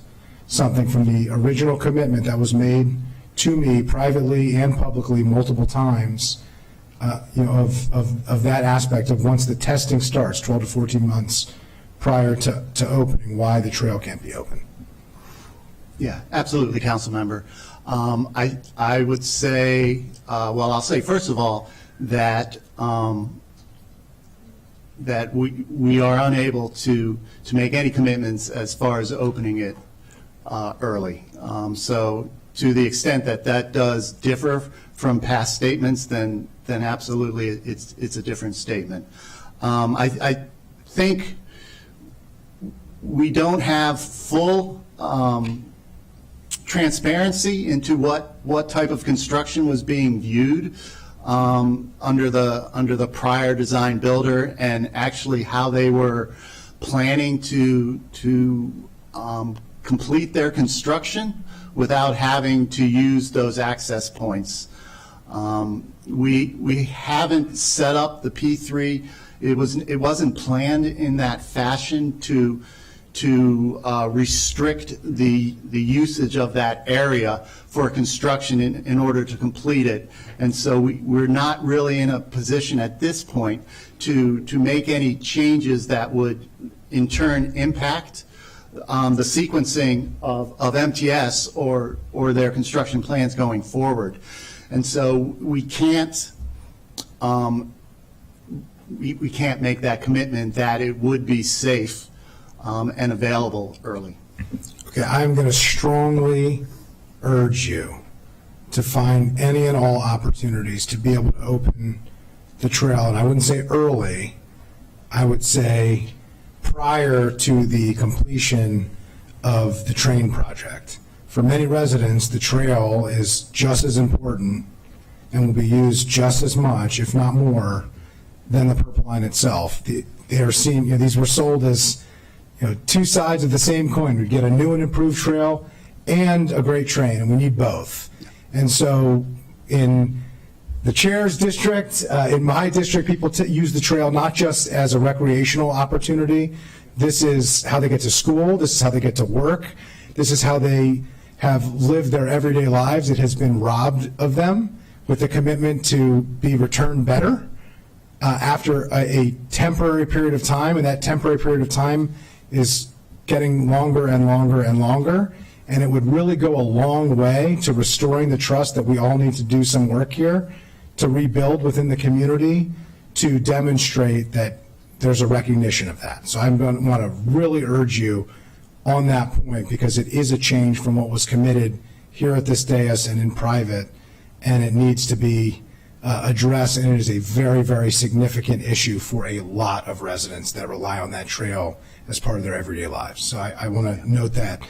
something from the original commitment that was made to me privately and publicly multiple times, of that aspect of once the testing starts, 12 to 14 months prior to opening, why the trail can't be open. Yeah, absolutely, council member. I would say, I'll say first of all that that we are unable to make any commitments as far as opening it early. So to the extent that that does differ from past statements, then absolutely it's a different statement. I think we don't have full transparency into what type of construction was being viewed under the prior design builder, and actually how they were planning to complete their construction without having to use those access points. We haven't set up the P3. It wasn't planned in that fashion to restrict the usage of that area for construction in order to complete it. And so we're not really in a position at this point to make any changes that would in turn impact the sequencing of MTS or their construction plans going forward. And so we can't make that commitment that it would be safe and available early. Okay, I'm going to strongly urge you to find any and all opportunities to be able to open the trail. And I wouldn't say early, I would say prior to the completion of the train project. For many residents, the trail is just as important and will be used just as much, if not more, than the Purple Line itself. They are seen, these were sold as two sides of the same coin. We get a new and improved trail and a great train, and we need both. And so in the chair's district, in my district, people use the trail not just as a recreational opportunity. This is how they get to school. This is how they get to work. This is how they have lived their everyday lives. It has been robbed of them with the commitment to be returned better after a temporary period of time, and that temporary period of time is getting longer and longer and longer, and it would really go a long way to restoring the trust that we all need to do some work here to rebuild within the community, to demonstrate that there's a recognition of that. So I'm going to want to really urge you on that point, because it is a change from what was committed here at this dais and in private, and it needs to be address, and it is a very, very significant issue for a lot of residents that rely on that trail as part of their everyday lives. So I want to note that.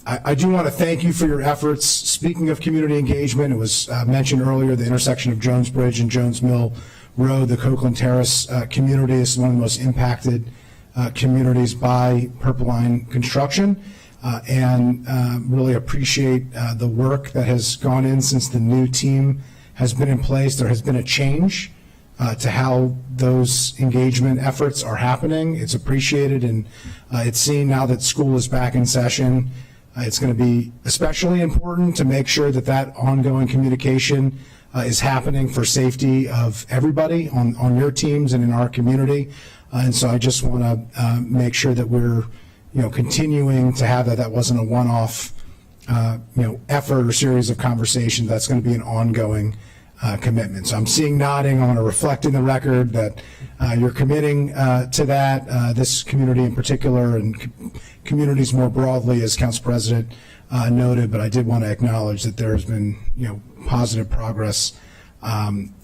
I do want to thank you for your efforts. Speaking of community engagement, it was mentioned earlier, the intersection of Jones Bridge and Jones Mill Road, the Copeland Terrace community is one of the most impacted communities by Purple Line construction, and really appreciate the work that has gone in since the new team has been in place. There has been a change to how those engagement efforts are happening. It's appreciated, and it's seen now that school is back in session. It's going to be especially important to make sure that that ongoing communication is happening for safety of everybody on your teams and in our community. And so I just want to make sure that we're, continuing to have that. That wasn't a one-off, effort or series of conversations. That's going to be an ongoing commitment. So I'm seeing nodding. I want to reflect in the record that you're committing to that, this community in particular, and communities more broadly, as Council President noted. But I did want to acknowledge that there has been, positive progress on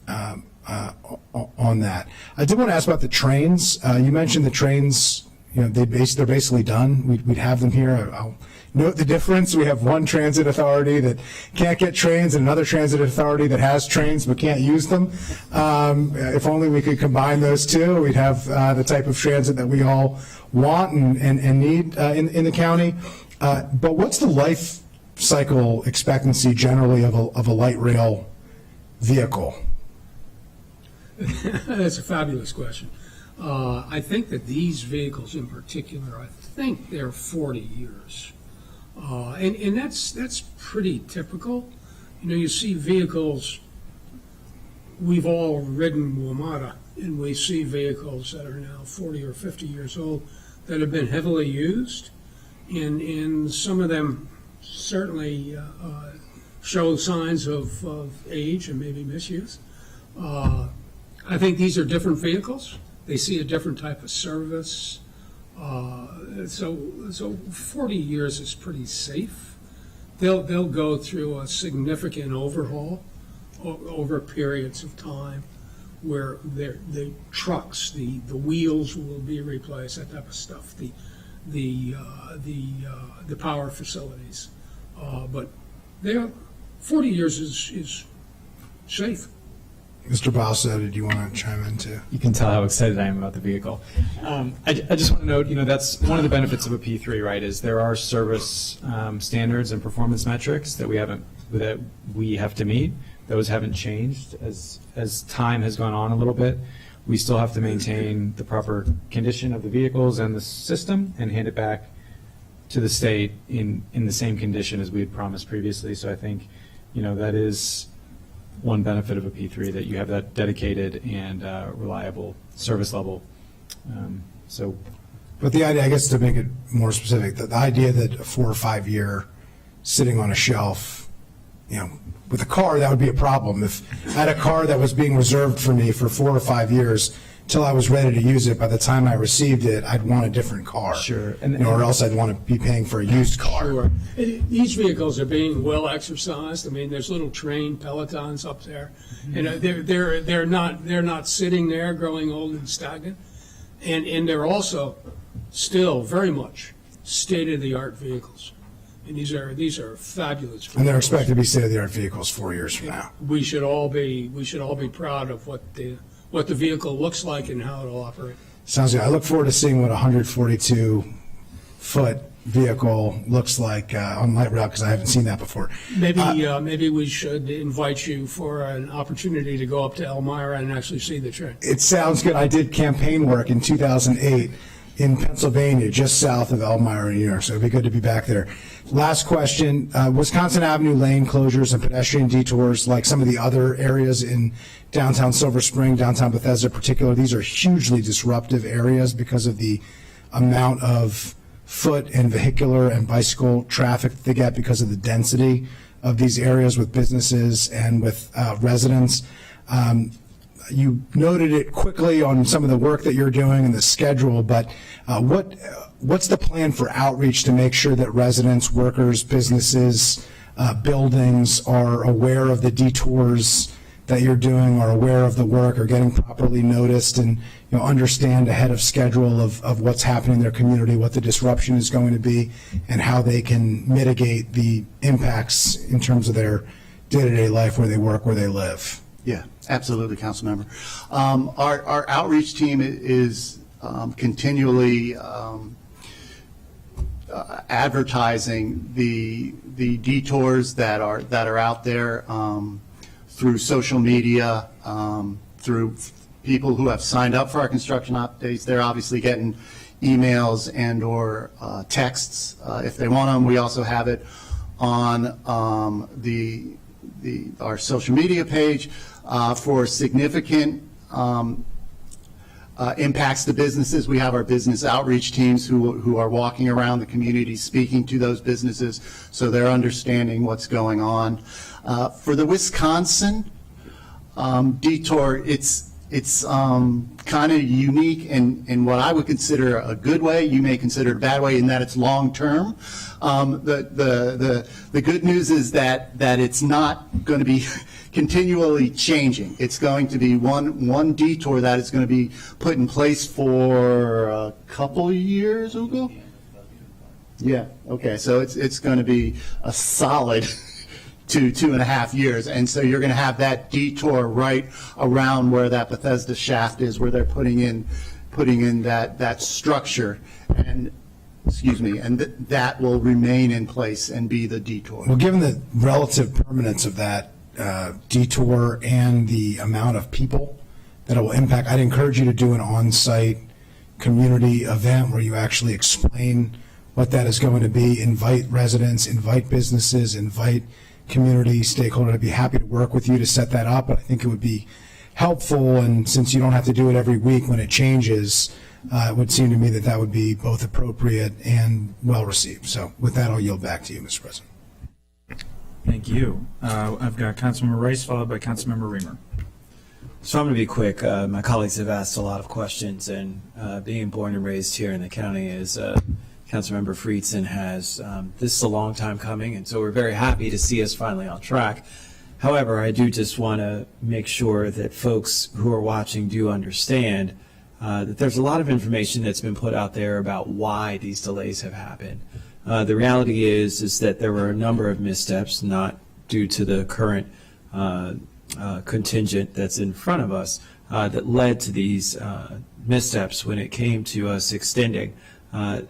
that. I did want to ask about the trains. You mentioned the trains. They're basically done. We'd have them here. I'll note the difference. We have one transit authority that can't get trains and another transit authority that has trains but can't use them. If only we could combine those two, we'd have the type of transit that we all want and need in the county. But what's the life cycle expectancy generally of a light rail vehicle? That's a fabulous question. I think that these vehicles in particular, I think they're 40 years. And that's pretty typical. You see vehicles, we've all ridden WMATA, and we see vehicles that are now 40 or 50 years old that have been heavily used, and some of them certainly show signs of age and maybe misuse. I think these are different vehicles. They see a different type of service. So 40 years is pretty safe. They'll go through a significant overhaul over periods of time, where the trucks, the wheels will be replaced, that type of stuff. The power facilities, but 40 years is safe. Mr. Balso, did you want to chime in too? You can tell how excited I am about the vehicle. I just want to note, that's one of the benefits of a P3, right, is there are service standards and performance metrics that we have to meet. Those haven't changed as time has gone on a little bit. We still have to maintain the proper condition of the vehicles and the system and hand it back to the state in the same condition as we had promised previously. So I think, that is one benefit of a P3, that you have that dedicated and reliable service level. But the idea, I guess, to make it more specific, the idea that a 4 or 5 year sitting on a shelf, with a car, that would be a problem. If I had a car that was being reserved for me for 4 or 5 years till I was ready to use it, by the time I received it, I'd want a different car. Sure. Or else I'd want to be paying for a used car. Sure. These vehicles are being well exercised. I mean, there's little train pelotons up there, and they're not sitting there growing old and stagnant, and they're also still very much state-of-the-art vehicles. And these are fabulous vehicles. And they're expected to be state-of-the-art vehicles 4 years from now. We should all be proud of what the vehicle looks like and how it'll operate. Sounds good. I look forward to seeing what a 142-foot vehicle looks like on light rail, because I haven't seen that before. Maybe we should invite you for an opportunity to go up to Elmira and actually see the train. It sounds good. I did campaign work in 2008 in Pennsylvania, just south of Elmira, New York, so it'd be good to be back there. Last question, Wisconsin Avenue lane closures and pedestrian detours, like some of the other areas in downtown Silver Spring, downtown Bethesda in particular, these are hugely disruptive areas because of the amount of foot and vehicular and bicycle traffic that they get because of the density of these areas with businesses and with residents. You noted it quickly on some of the work that you're doing and the schedule, but what's the plan for outreach to make sure that residents, workers, businesses, buildings are aware of the detours that you're doing are aware of the work, are getting properly noticed, and understand ahead of schedule of what's happening in their community, what the disruption is going to be, and how they can mitigate the impacts in terms of their day-to-day life, where they work, where they live. Yeah, absolutely, Councilmember. Our outreach team is continually advertising the detours that are out there through social media, through people who have signed up for our construction updates. They're obviously getting emails and or texts if they want them. We also have it on our social media page for significant impacts to businesses. We have our business outreach teams who are walking around the community speaking to those businesses, so they're understanding what's going on. For the Wisconsin detour, it's kind of unique in what I would consider a good way. You may consider it a bad way in that it's long term. The good news is that it's not going to be continually changing. It's going to be one detour that is going to be put in place for a couple of years, Ugo? Yeah, okay, so it's going to be a solid 2.5 years, and so you're going to have that detour right around where that Bethesda shaft is, where they're putting in that structure, and that will remain in place and be the detour. Well, given the relative permanence of that detour and the amount of people that it will impact, I'd encourage you to do an on-site community event where you actually explain what that is going to be, invite residents, invite businesses, invite community stakeholders. I'd be happy to work with you to set that up, but I think it would be helpful, and since you don't have to do it every week when it changes, it would seem to me that would be both appropriate and well-received. So with that, I'll yield back to you, Mr. President. Thank you. I've got Councilmember Rice, followed by Councilmember Reamer. So I'm going to be quick. My colleagues have asked a lot of questions, and being born and raised here in the county, as Councilmember Friedson has, this is a long time coming, and so we're very happy to see us finally on track. However, I do just want to make sure that folks who are watching do understand that there's a lot of information that's been put out there about why these delays have happened. The reality is that there were a number of missteps, not due to the current contingent that's in front of us, that led to these missteps when it came to us extending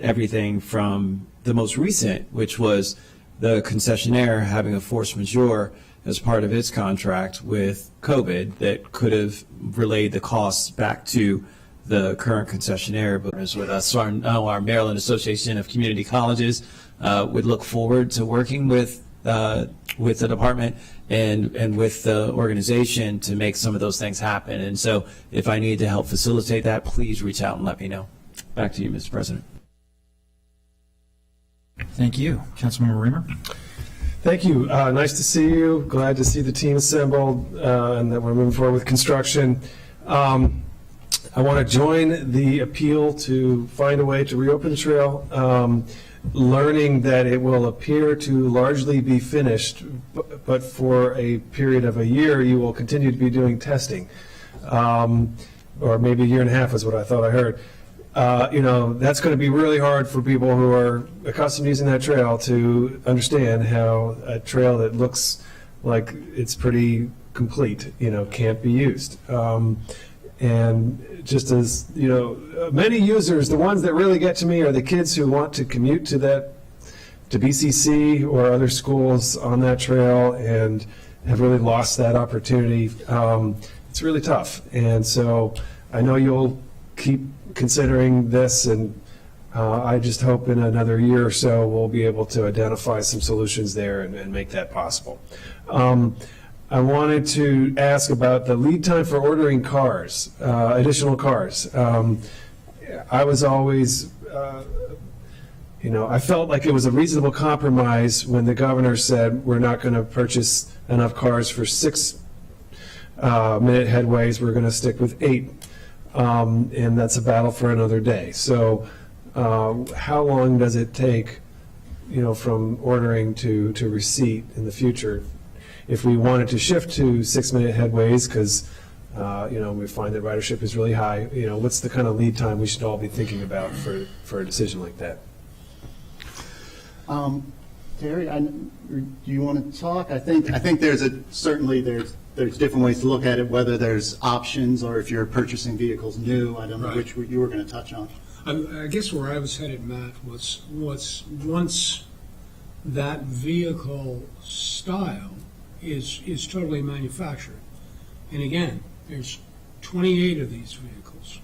everything from the most recent, which was the concessionaire having a force majeure as part of its contract with COVID that could have relayed the costs back to the current concessionaire, but is with us. So our Maryland Association of Community Colleges would look forward to working with the department and with the organization to make some of those things happen. And so if I need to help facilitate that, please reach out and let me know. Back to you, Mr. President. Thank you. Councilmember Reamer. Thank you. Nice to see you. Glad to see the team assembled and that we're moving forward with construction. I want to join the appeal to find a way to reopen the trail, learning that it will appear to largely be finished, but for a period of a year you will continue to be doing testing, or maybe a year and a half is what I thought I heard. That's going to be really hard for people who are accustomed to using that trail to understand how a trail that looks like it's pretty complete, can't be used. And just as, many users, the ones that really get to me are the kids who want to commute to BCC or other schools on that trail and have really lost that opportunity. It's really tough. And so I know you'll keep considering this, and I just hope in another year or so we'll be able to identify some solutions there and make that possible. I wanted to ask about the lead time for ordering cars, additional cars. I was always, I felt like it was a reasonable compromise when the governor said we're not going to purchase enough cars for 6-minute headways, we're going to stick with 8. And that's a battle for another day. So how long does it take, from ordering to receipt in the future? if we wanted to shift to 6-minute headways, because we find that ridership is really high, what's the kind of lead time we should all be thinking about for a decision like that? Terry, do you want to talk? I think there's certainly there's different ways to look at it, whether there's options or if you're purchasing vehicles new. I don't know which you were going to touch on. I guess where I was headed, Matt, was once that vehicle style is totally manufactured. And again, there's 28 of these vehicles.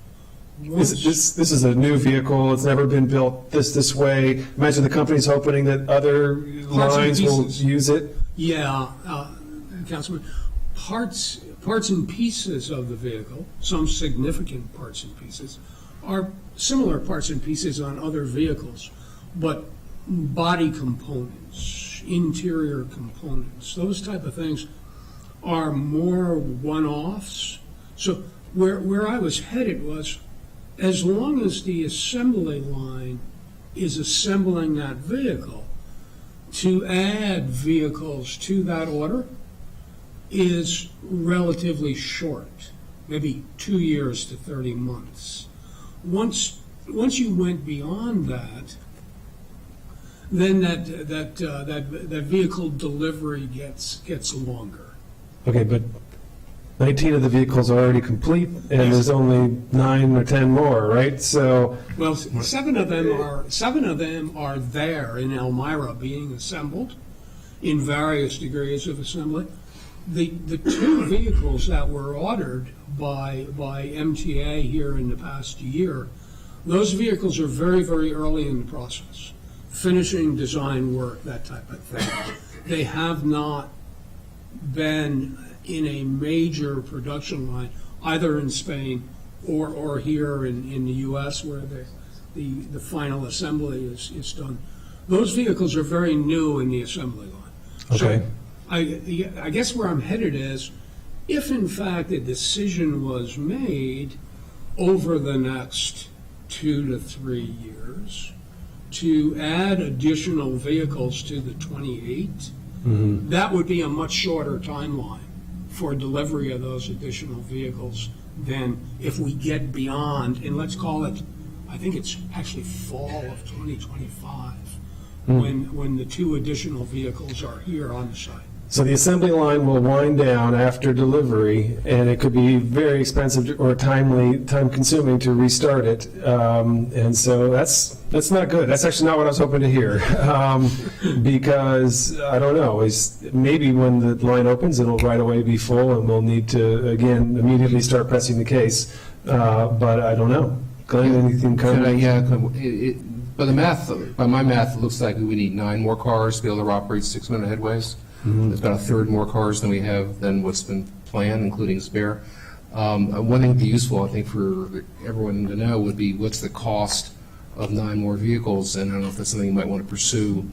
This is a new vehicle. It's never been built this way. Imagine the company's hoping that other lines will use it. Yeah, Councilman, parts and pieces of the vehicle, some significant parts and pieces, are similar parts and pieces on other vehicles, but body components, interior components, those type of things are more one-offs. So where I was headed was, as long as the assembly line is assembling that vehicle, to add vehicles to that order is relatively short, maybe 2 years to 30 months. Once you went beyond that, then that vehicle delivery gets longer. Okay, but 19 of the vehicles are already complete, and there's only 9 or 10 more, right? So, well, seven of them are there in Elmira being assembled in various degrees of assembly. The 2 vehicles that were ordered by MTA here in the past year, those vehicles are very, very early in the process, finishing design work, that type of thing. They have not been in a major production line, either in Spain or here in the U.S., where the final assembly is done. Those vehicles are very new in the assembly line. Okay. So I guess where I'm headed is, if in fact a decision was made over the next 2 to 3 years to add additional vehicles to the 28, that would be a much shorter timeline for delivery of those additional vehicles than if we get beyond, and let's call it, I think it's actually fall of 2025, when the 2 additional vehicles are here on the site. So the assembly line will wind down after delivery, and it could be very expensive or time-consuming to restart it. And so that's not good. That's actually not what I was hoping to hear. Because, I don't know, maybe when the line opens, it'll right away be full, and we'll need to, again, immediately start pressing the case. But I don't know. Glenn, anything coming? By my math, it looks like we need 9 more cars to be able to operate 6-minute headways. It's about a third more cars than we have than what's been planned, including spare. One thing that would be useful, I think, for everyone to know would be what's the cost of 9 more vehicles, and I don't know if that's something you might want to pursue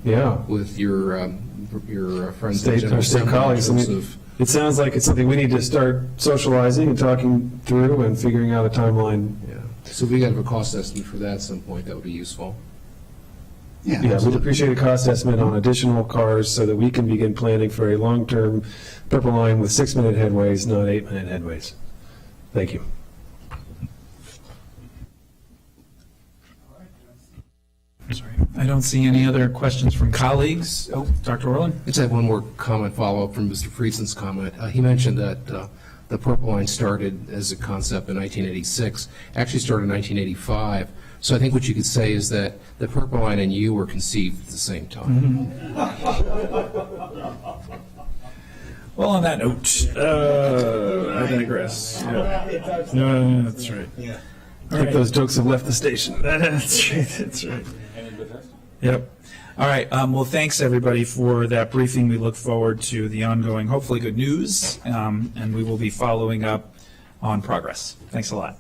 with your friends. Our state colleagues. I mean, it sounds like it's something we need to start socializing and talking through and figuring out a timeline. Yeah. So we got to have a cost estimate for that at some point. That would be useful. Yeah, we'd appreciate a cost estimate on additional cars so that we can begin planning for a long-term Purple Line with 6-minute headways, not 8-minute headways. Thank you. Sorry, I don't see any other questions from colleagues. Oh, Dr. Orland? I just have one more comment follow-up from Mr. Friesen's comment. He mentioned that the Purple Line started as a concept in 1986, actually started in 1985. So I think what you could say is that the Purple Line and you were conceived at the same time. Well, on that note, I digress. Yeah. No, that's right. Yeah. I think those jokes have left the station. That's right. That's right. Yep. All right. Well, thanks everybody for that briefing. We look forward to the ongoing, hopefully good news, and we will be following up on progress. Thanks a lot.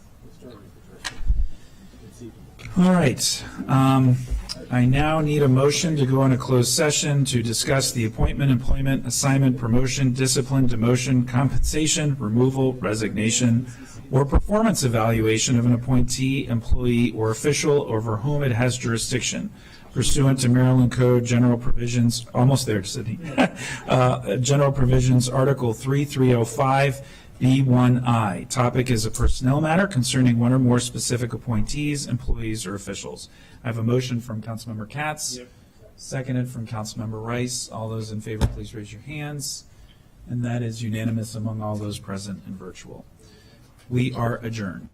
All right. I now need a motion to go into closed session to discuss the appointment, employment, assignment, promotion, discipline, demotion, compensation, removal, resignation, or performance evaluation of an appointee, employee, or official over whom it has jurisdiction, pursuant to Maryland Code General Provisions, almost there, Sydney. General Provisions, Article 3305, B1I. Topic is a personnel matter concerning one or more specific appointees, employees, or officials. I have a motion from Councilmember Katz, seconded from Councilmember Rice. All those in favor, please raise your hands. And that is unanimous among all those present and virtual. We are adjourned.